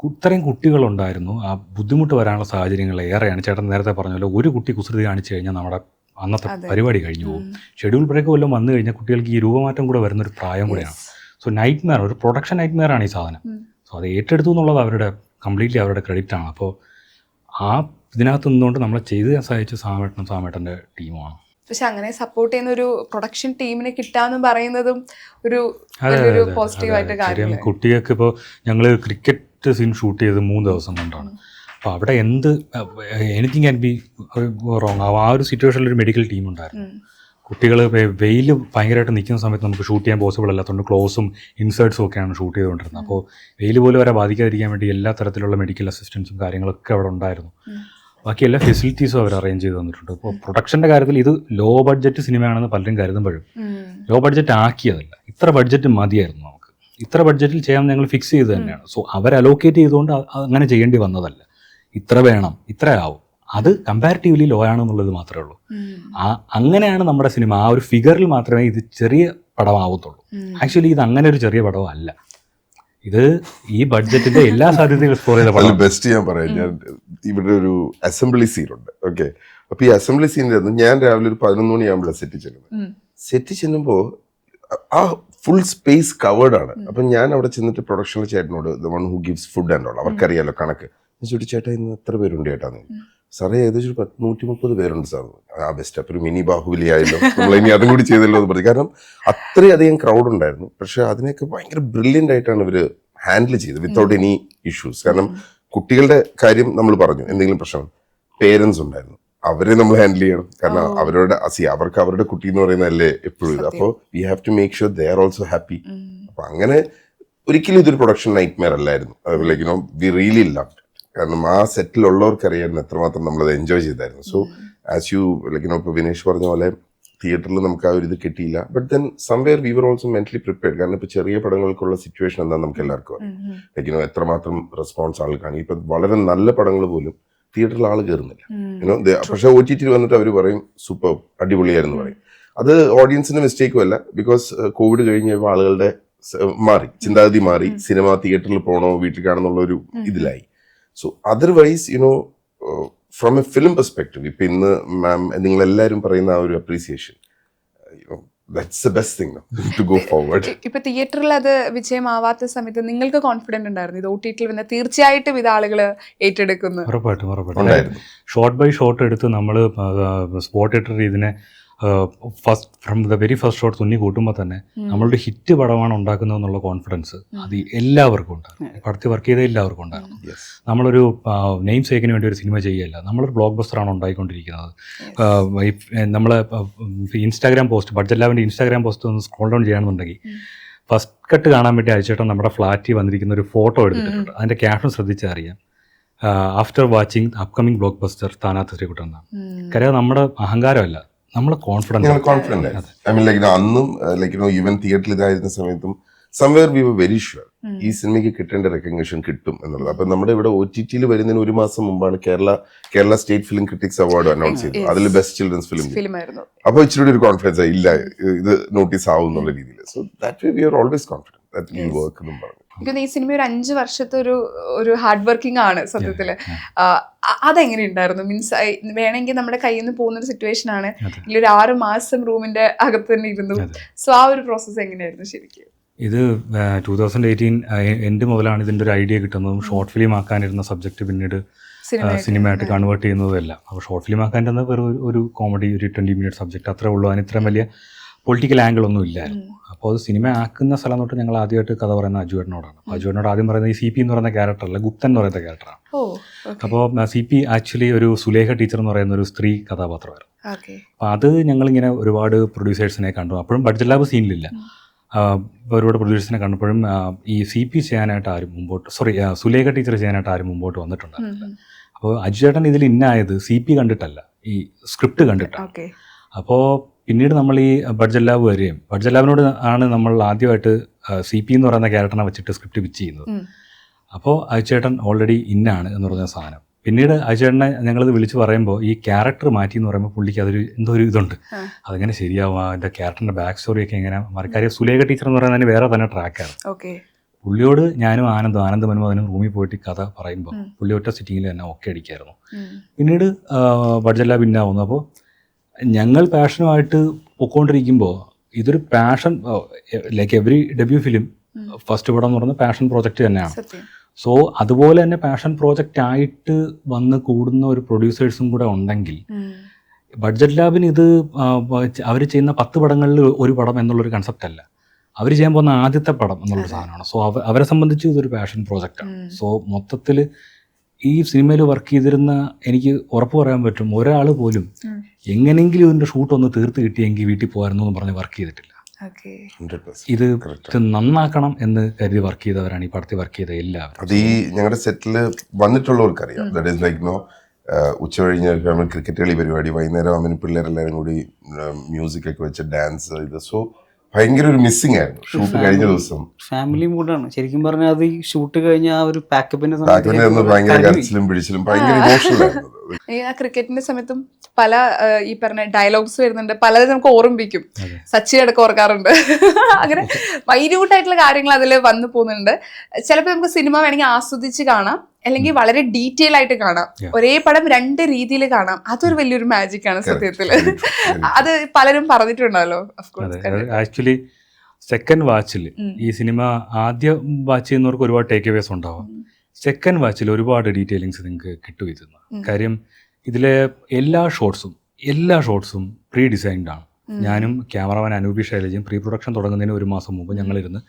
ഇത്രയും കുട്ടികളുണ്ടായിരുന്നു. ആ ബുദ്ധിമുട്ട് വരാനുള്ള സാഹചര്യങ്ങൾ ഏറെയാണ്. ചേട്ടൻ നേരത്തെ പറഞ്ഞല്ലോ, ഒരു കുട്ടി കുസൃതി കാണിച്ചു കഴിഞ്ഞാൽ നമ്മുടെ അന്നത്തെ പരിപാടി കഴിഞ്ഞു പോകും. ഷെഡ്യൂൾ ബ്രേക്ക് വല്ലതും വന്നു കഴിഞ്ഞാൽ കുട്ടികൾക്ക് ഈ രൂപമാറ്റം കൂടെ വരുന്നൊരു പ്രായം കൂടെയാണ്. സോ നൈറ്റ് മെയർ, ഒരു പ്രൊഡക്ഷൻ നൈറ്റ് മെയർ ആണ് ഈ സാധനം. സോ അത് ഏറ്റെടുത്തു എന്നുള്ളത് അവരുടെ കംപ്ലീറ്റ്ലി അവരുടെ ക്രെഡിറ്റ് ആണ്. അപ്പോൾ ആ ഇതിനകത്ത് നിന്നുകൊണ്ട് നമ്മളെ ചെയ്ത് സഹായിച്ച സാമേട്ടൻ്റെ ടീമാണ്. പക്ഷെ അങ്ങനെ സപ്പോർട്ട് ചെയ്യുന്ന ഒരു പ്രൊഡക്ഷൻ ടീമിനെ കിട്ടാന്ന് പറയുന്നതും ഒരു പോസിറ്റീവായിട്ട് കാര്യം. കുട്ടികൾക്ക് ഇപ്പോൾ ഞങ്ങൾ ക്രിക്കറ്റ് സീൻ ഷൂട്ട് ചെയ്ത് 3 ദിവസം കൊണ്ടാണ്. അപ്പോൾ അവിടെ എനിത്തിങ് ക്യാൻ ബി റോങ്. ആ ഒരു സിറ്റുവേഷനിൽ ഒരു മെഡിക്കൽ ടീം ഉണ്ടായിരുന്നു. കുട്ടികൾ വെയിൽ ഭയങ്കരമായിട്ട് നിൽക്കുന്ന സമയത്ത് നമുക്ക് ഷൂട്ട് ചെയ്യാൻ പോസിബിൾ അല്ലാത്തതുകൊണ്ട് ക്ലോസും ഇൻസേർട്സും ഒക്കെയാണ് ഷൂട്ട് ചെയ്തുകൊണ്ടിരുന്നത്. അപ്പോൾ വെയിൽ പോലും വരെ ബാധിക്കാതിരിക്കാൻ വേണ്ടി എല്ലാ തരത്തിലുള്ള മെഡിക്കൽ അസിസ്റ്റൻസും കാര്യങ്ങളൊക്കെ അവിടെ ഉണ്ടായിരുന്നു. ബാക്കി എല്ലാ ഫെസിലിറ്റീസും അവർ അറേഞ്ച് ചെയ്ത് തന്നിട്ടുണ്ട്. ഇപ്പോൾ പ്രൊഡക്ഷൻ്റെ കാര്യത്തിൽ ഇത് ലോ ബഡ്ജറ്റ് സിനിമയാണെന്ന് പലരും കരുതുമ്പോഴും ലോ ബഡ്ജറ്റ് ആക്കിയതല്ല, ഇത്ര ബഡ്ജറ്റ് മതിയായിരുന്നു നമുക്ക്, ഇത്ര ബഡ്ജറ്റിൽ ചെയ്യാൻ ഞങ്ങൾ ഫിക്സ് ചെയ്ത് തന്നെയാണ്. സോ അവർ അലോക്കേറ്റ് ചെയ്തുകൊണ്ട് അങ്ങനെ ചെയ്യേണ്ടി വന്നതല്ല. ഇത്ര വേണം, ഇത്ര ആവും, അത് കമ്പാരിറ്റീവ്ലി ലോ ആണെന്നുള്ളത് മാത്രമേ ഉള്ളൂ. അങ്ങനെയാണ് നമ്മുടെ സിനിമ. ആ ഒരു ഫിഗറിൽ മാത്രമേ ഇത് ചെറിയ പടമാവത്തുള്ളൂ. ആക്ച്വലി ഇത് അങ്ങനെ ഒരു ചെറിയ പടമല്ല. ഇത് ഈ ബഡ്ജറ്റിന്റെ എല്ലാ സാധ്യതയും എക്സ്പ്ലോർ ചെയ്ത പടം. ബെസ്റ്റ് ഞാൻ പറയാം. ഞാൻ ഇവിടെ ഒരു അസംബ്ലി സീനുണ്ട്. ഓക്കെ, അപ്പൊ ഈ അസംബ്ലി സീനിൽ ഞാൻ രാവിലെ ഒരു 11 മണിയാകുമ്പോഴാണ് സെറ്റ് ചെല്ലുമ്പോൾ ആ ഫുൾ സ്പേസ് കവേർഡ് ആണ്. അപ്പൊ ഞാൻ അവിടെ ചെന്നിട്ട് പ്രൊഡക്ഷനിലെ ചേട്ടനോട്, the one who gives food and all, അവർക്കറിയാലോ കണക്ക്, ചോദിച്ചു, ചേട്ടാ ഇന്ന് എത്ര പേരുണ്ട് ചേട്ടാന്ന്. സാറേ ഏകദേശം ഒരു 130 പേരുണ്ട് സാർ. ആ ബെസ്റ്റ്, അപ്പൊ ഒരു മിനി ബാഹുബലി ആയല്ലോ, നമ്മൾ ഇനി അതും കൂടി ചെയ്തല്ലോ എന്ന് പറഞ്ഞു. കാരണം അത്രയധികം ക്രൗഡ് ഉണ്ടായിരുന്നു. പക്ഷെ അതിനെയൊക്കെ ഭയങ്കര ബ്രില്യൻ്റ് ആയിട്ടാണ് ഇവര് ഹാൻഡിൽ ചെയ്തത് വിത്തൗട്ട് എനി ഇഷ്യൂസ്. കാരണം കുട്ടികളുടെ കാര്യം നമ്മൾ പറഞ്ഞു, എന്തെങ്കിലും പ്രശ്നം, പേരൻസ് ഉണ്ടായിരുന്നു, അവരെ നമ്മൾ ഹാൻഡിൽ ചെയ്യണം. കാരണം അവർക്ക് അവരുടെ കുട്ടി എന്ന് പറയുന്നതല്ലേ എപ്പോഴും ഇത്. അപ്പോൾ we have to make sure they are also happy. അപ്പൊ അങ്ങനെ ഒരിക്കലും ഇതൊരു പ്രൊഡക്ഷൻ നൈറ്റ് മെയർ അല്ലായിരുന്നു. Like we really loved. കാരണം ആ സെറ്റിലുള്ളവർക്ക് അറിയായിരുന്നു എത്രമാത്രം നമ്മളത് എൻജോയ് ചെയ്തായിരുന്നു. സോ ആസ് യു ലൈക്ക് ഇപ്പോൾ വിനേഷ് പറഞ്ഞ പോലെ തിയേറ്ററിൽ നമുക്ക് ആ ഒരു ഇത് കിട്ടിയില്ല. But then somewhere we were also mentally prepared. കാരണം ഇപ്പോൾ ചെറിയ പടങ്ങൾക്കുള്ള സിറ്റുവേഷൻ എന്താണെന്ന് നമുക്ക് എല്ലാവർക്കും അറിയാം. ലൈക്ക് എത്രമാത്രം റെസ്പോൺസ് ആൾ കാണും. ഇപ്പം വളരെ നല്ല പടങ്ങൾ പോലും തിയേറ്ററിൽ ആൾ കയറുന്നില്ല. പക്ഷെ OTT വന്നിട്ട് അവർ പറയും സൂപ്പർ, അടിപൊളിയായിരുന്നു പറയും. അത് ഓഡിയൻസിന്റെ മിസ്റ്റേക്കും അല്ല. ബിക്കോസ് കോവിഡ് കഴിഞ്ഞപ്പോൾ ആളുകളുടെ മാറി, ചിന്താഗതി മാറി, സിനിമ തിയേറ്ററിൽ പോകണോ വീട്ടിൽ കാണുന്നുള്ള ഒരു ഇതിലായി. So otherwise from a film perspective ഇപ്പൊ ഇന്ന് മാം നിങ്ങളെല്ലാവരും പറയുന്ന ആ ഒരു appreciation, that's the best thing to go forward. ഇപ്പൊ തിയേറ്ററിൽ അത് വിജയമാവാത്ത സമയത്ത് നിങ്ങൾക്ക് കോൺഫിഡന്റ് ഉണ്ടായിരുന്നു ഇത് OTT വന്ന തീർച്ചയായിട്ടും ഇത് ആളുകൾ ഏറ്റെടുക്കുന്നു? ഉറപ്പായിട്ടും ഷോട്ട് ബൈ ഷോട്ട് എടുത്ത് നമ്മൾ സ്പോട്ട് എഡിറ്റർ ഇതിനെ from the very first shot തുന്നി കൂട്ടുമ്പോൾ തന്നെ നമ്മളുടെ ഹിറ്റ് പടമാണ് ഉണ്ടാക്കുന്നതെന്നുള്ള കോൺഫിഡൻസ് അത് എല്ലാവർക്കും ഉണ്ടായിരുന്നു. പടത്തിൽ വർക്ക് ചെയ്ത എല്ലാവർക്കും ഉണ്ടായിരുന്നു. നമ്മളൊരു നെയിം സേക്കിന് വേണ്ടി ഒരു സിനിമ ചെയ്യുകയല്ല, നമ്മളൊരു ബ്ലോക്ക് ബസ്റ്ററാണ് ഉണ്ടായിക്കൊണ്ടിരിക്കുന്നത്. നമ്മൾ ഇൻസ്റ്റാഗ്രാം പോസ്റ്റ്, ബഡ്ജറ്റ് ലാബിൻ്റെ ഇൻസ്റ്റാഗ്രാം പോസ്റ്റ് ഒന്ന് സ്ക്രോൾ ഡൗൺ ചെയ്യുകയാണെന്നുണ്ടെങ്കിൽ ഫസ്റ്റ് കട്ട് കാണാൻ വേണ്ടി അയച്ചേട്ടൻ നമ്മുടെ ഫ്ലാറ്റിൽ വന്നിരിക്കുന്ന ഒരു ഫോട്ടോ എടുത്തിട്ടുണ്ട്. അതിൻ്റെ ക്യാപ്ഷൻ ശ്രദ്ധിച്ചാൽ അറിയാം, after watching upcoming blockbuster താനാത്ത് ശ്രീകുട്ടൻ എന്നാണ്. കാര്യം നമ്മുടെ അഹങ്കാരമല്ല, നമ്മളെ കോൺഫിഡൻസ്. ഐ മീൻ ലൈക്ക് അന്നും ലൈക്ക് ഈവൻ തിയേറ്ററിൽ ഇതായിരുന്ന സമയത്തും somewhere we were very sure ഈ സിനിമയ്ക്ക് കിട്ടേണ്ട റെക്കഗ്നിഷൻ കിട്ടും എന്നുള്ളത്. അപ്പൊ നമ്മുടെ ഇവിടെ OTT വരുന്നതിന് 1 മാസം മുമ്പാണ് Kerala state film critics award announce ചെയ്തത്. അതിൽ ബെസ്റ്റ് ചിൽഡ്രൻസ് ഫിലിം ആയിരുന്നു. അപ്പൊ ഇച്ചിരി ഒരു കോൺഫിഡൻസ് ഇല്ല ഇത് നോട്ടീസ് ആവും എന്നുള്ള രീതിയിൽ. So that way we are always confident that will work എന്നും പറഞ്ഞു. എനിക്ക് ഈ സിനിമ ഒരു 5 വർഷത്തെ ഒരു ഹാർഡ് വർക്കിംഗ് ആണ് സത്യത്തില്. അതെങ്ങനെ ഉണ്ടായിരുന്നു? മീൻസ് വേണമെങ്കിൽ നമ്മുടെ കയ്യിൽ നിന്ന് പോകുന്ന ഒരു സിറ്റുവേഷൻ ആണ്, ഇല്ല ഒരു 6 മാസം റൂമിന്റെ അകത്ത് തന്നെ ഇരുന്നു. സോ ആ ഒരു പ്രോസസ്സ് എങ്ങനെയായിരുന്നു ശരിക്കും? ഇത് 2018 എൻഡ് മുതലാണ് ഇതിൻ്റെ ഒരു ഐഡിയ കിട്ടുന്നതും ഷോർട്ട് ഫിലിം ആക്കാനിരുന്ന സബ്ജക്റ്റ് പിന്നീട് സിനിമയായിട്ട് കൺവേർട്ട് ചെയ്യുന്നതുമല്ല. അപ്പോൾ ഷോർട്ട് ഫിലിം ആക്കാനിരുന്ന വെറും ഒരു കോമഡി, ഒരു 20 മിനിറ്റ് സബ്ജക്റ്റ് അത്രേ ഉള്ളൂ. അതിന് ഇത്രയും വലിയ പൊളിറ്റിക്കൽ ആംഗിൾ ഒന്നും ഇല്ലായിരുന്നു. അപ്പോൾ അത് സിനിമ ആക്കുന്ന സ്ഥലം തൊട്ട് ഞങ്ങൾ ആദ്യമായിട്ട് കഥ പറയുന്ന അജുവേട്ടനോടാണ്. അജുവേട്ടനോട് ആദ്യം പറയുന്നത് ഈ CP എന്ന് പറയുന്ന ക്യാരക്ടറല്ല, ഗുപ്തൻ എന്ന് പറയുന്ന ക്യാരക്ടറാണ്. അപ്പോൾ CP ആക്ച്വലി ഒരു സുലേഖ ടീച്ചർ എന്ന് പറയുന്ന ഒരു സ്ത്രീ കഥാപാത്രമായിരുന്നു. അപ്പോൾ അത് ഞങ്ങളിങ്ങനെ ഒരുപാട് പ്രൊഡ്യൂസേഴ്സിനെ കണ്ടു. അപ്പോഴും ബഡ്ജറ്റ് ലാബ് സീനിലില്ല. ഒരുപാട് പ്രൊഡ്യൂസേഴ്സിനെ കണ്ടപ്പോഴും ഈ CP ചെയ്യാനായിട്ട് ആരും സുലേഖ ടീച്ചർ ചെയ്യാനായിട്ട് ആരും മുമ്പോട്ട് വന്നിട്ടുണ്ടായിരുന്നില്ല. അപ്പോൾ അജുചേട്ടൻ ഇതിൽ ഇന്നായത് CP കണ്ടിട്ടല്ല, ഈ സ്ക്രിപ്റ്റ് കണ്ടിട്ടാണ്. അപ്പോൾ പിന്നീട് നമ്മൾ ഈ ബഡ്ജറ്റ് ലാബ് വരികയും ബഡ്ജറ്റ് ലാബിനോട് ആണ് നമ്മൾ ആദ്യമായിട്ട് CP എന്ന് പറയുന്ന ക്യാരക്ടറിനെ വെച്ചിട്ട് സ്ക്രിപ്റ്റ് പിച്ച് ചെയ്യുന്നത്. അപ്പോൾ അജുചേട്ടൻ ഓൾറെഡി ഇന്നാണ് എന്ന് പറഞ്ഞ സാധനം. പിന്നീട് അജുചേട്ടനെ ഞങ്ങളിത് വിളിച്ച് പറയുമ്പോൾ ഈ ക്യാരക്ടർ മാറ്റി എന്ന് പറയുമ്പോൾ പുള്ളിക്ക് അതൊരു എന്തോ ഒരു ഇതുണ്ട്, അതെങ്ങനെ ശരിയാവും, അതിൻ്റെ ക്യാരക്ടറിൻ്റെ ബാക്ക് സ്റ്റോറിയൊക്കെ എങ്ങനെ കാര്യം സുലേഖ ടീച്ചർ എന്ന് പറയുന്നതിന് വേറെ തന്നെ ട്രാക്കാണ്. പുള്ളിയോട് ഞാനും ആനന്ദ് മന്മഥനും റൂമിൽ പോയിട്ട് കഥ പറയുമ്പോൾ പുള്ളി ഒറ്റ സിറ്റിങ്ങിൽ തന്നെ ഓക്കെ അടിക്കായിരുന്നു. പിന്നീട് ബഡ്ജറ്റ് ലാബ് ഇന്നാവുന്നു. അപ്പോൾ ഞങ്ങൾ പാഷനുമായിട്ട് പൊയ്ക്കൊണ്ടിരിക്കുമ്പോൾ ഇതൊരു passion, like every debut film first പടം എന്ന് പറയുന്നത് പാഷൻ പ്രോജക്റ്റ് തന്നെയാണ്. സോ അതുപോലെ തന്നെ പാഷൻ പ്രോജക്റ്റ് ആയിട്ട് വന്ന് കൂടുന്ന ഒരു പ്രൊഡ്യൂസേഴ്സും കൂടെ ഉണ്ടെങ്കിൽ ബഡ്ജറ്റ് ലാബിന് ഇത് അവർ ചെയ്യുന്ന 10 പടങ്ങളിൽ ഒരു പടം എന്നുള്ളൊരു കൺസെപ്റ്റ് അല്ല, അവർ ചെയ്യാൻ പോകുന്ന ആദ്യത്തെ പടം എന്നുള്ളൊരു സാധനമാണ്. സോ അവരെ സംബന്ധിച്ച് ഇതൊരു പാഷൻ പ്രോജക്റ്റാണ്. സോ മൊത്തത്തിൽ ഈ സിനിമയിൽ വർക്ക് ചെയ്തിരുന്ന എനിക്ക് ഉറപ്പ് പറയാൻ പറ്റും, ഒരാൾ പോലും എങ്ങനെയെങ്കിലും ഇതിൻ്റെ ഷൂട്ട് ഒന്ന് തീർത്ത് കിട്ടിയെങ്കിൽ വീട്ടിൽ പോകായിരുന്നു എന്ന് പറഞ്ഞ് വർക്ക് ചെയ്തിട്ടില്ല. ഇത് നന്നാക്കണം എന്ന് കരുതി വർക്ക് ചെയ്തവരാണ് ഈ പടത്തിൽ വർക്ക് ചെയ്ത എല്ലാവരും. അത് ഈ ഞങ്ങളുടെ സെറ്റിൽ വന്നിട്ടുള്ളവർക്കറിയാം. ദാറ്റ് ഈസ് ലൈക്ക് നോ ഉച്ച കഴിഞ്ഞ് ക്രിക്കറ്റ് കളി പരിപാടി, വൈകുന്നേരം അവന് പിള്ളേരെല്ലാവരും കൂടി മ്യൂസിക് ഒക്കെ വെച്ച് ഡാൻസ് ഇത്. സോ ഭയങ്കര ഒരു മിസ്സിംഗ് ആയിരുന്നു ഷൂട്ട് കഴിഞ്ഞ ദിവസം. ഫാമിലി മൂഡാണ് ശരിക്കും പറഞ്ഞാൽ. അത് ഈ ഷൂട്ട് കഴിഞ്ഞ ആ ഒരു പാക്കപ്പിന്റെ ഭയങ്കര കരച്ചിലും പിടിച്ചിലും ഭയങ്കര ഇമോഷണൽ ആയിരുന്നു. ആ ക്രിക്കറ്റിന്റെ സമയത്തും പല ഈ പറഞ്ഞ ഡയലോഗ്സ് വരുന്നുണ്ട്, പലതും നമുക്ക് ഓർമ്മിപ്പിക്കും. സച്ചിൻ അടക്കം ഓർക്കാറുണ്ട്. അങ്ങനെ മൈന്യൂട്ടായിട്ടുള്ള കാര്യങ്ങൾ അതിൽ വന്നു പോകുന്നുണ്ട്. ചിലപ്പോൾ നമുക്ക് സിനിമ വേണമെങ്കിൽ ആസ്വദിച്ച് കാണാം, അല്ലെങ്കിൽ വളരെ ഡീറ്റെയിൽ ആയിട്ട് കാണാം. ഒരേ പടം 2 രീതിയിൽ കാണാം. അതൊരു വലിയൊരു മാജിക് ആണ് സത്യത്തിൽ. അത് പലരും പറഞ്ഞിട്ടുണ്ടല്ലോ. ആക്ച്വലി സെക്കൻഡ് വാച്ചിൽ ഈ സിനിമ ആദ്യം വാച്ച് ചെയ്യുന്നവർക്ക് ഒരുപാട് ടേക്ക് അവേസ് ഉണ്ടാവും. സെക്കൻഡ് വാച്ചിൽ ഒരുപാട് ഡീറ്റെയിലിങ്സ് നിങ്ങൾക്ക് കിട്ടും. ഇതെന്ന് കാര്യം ഇതിലെ എല്ലാ ഷോട്ട്സും പ്രീ ഡിസൈൻഡ് ആണ്. ഞാനും ക്യാമറമാൻ അനൂപി ശൈലജയും പ്രീ പ്രൊഡക്ഷൻ തുടങ്ങുന്നതിന് 1 മാസം മുമ്പ് ഞങ്ങളിരുന്ന്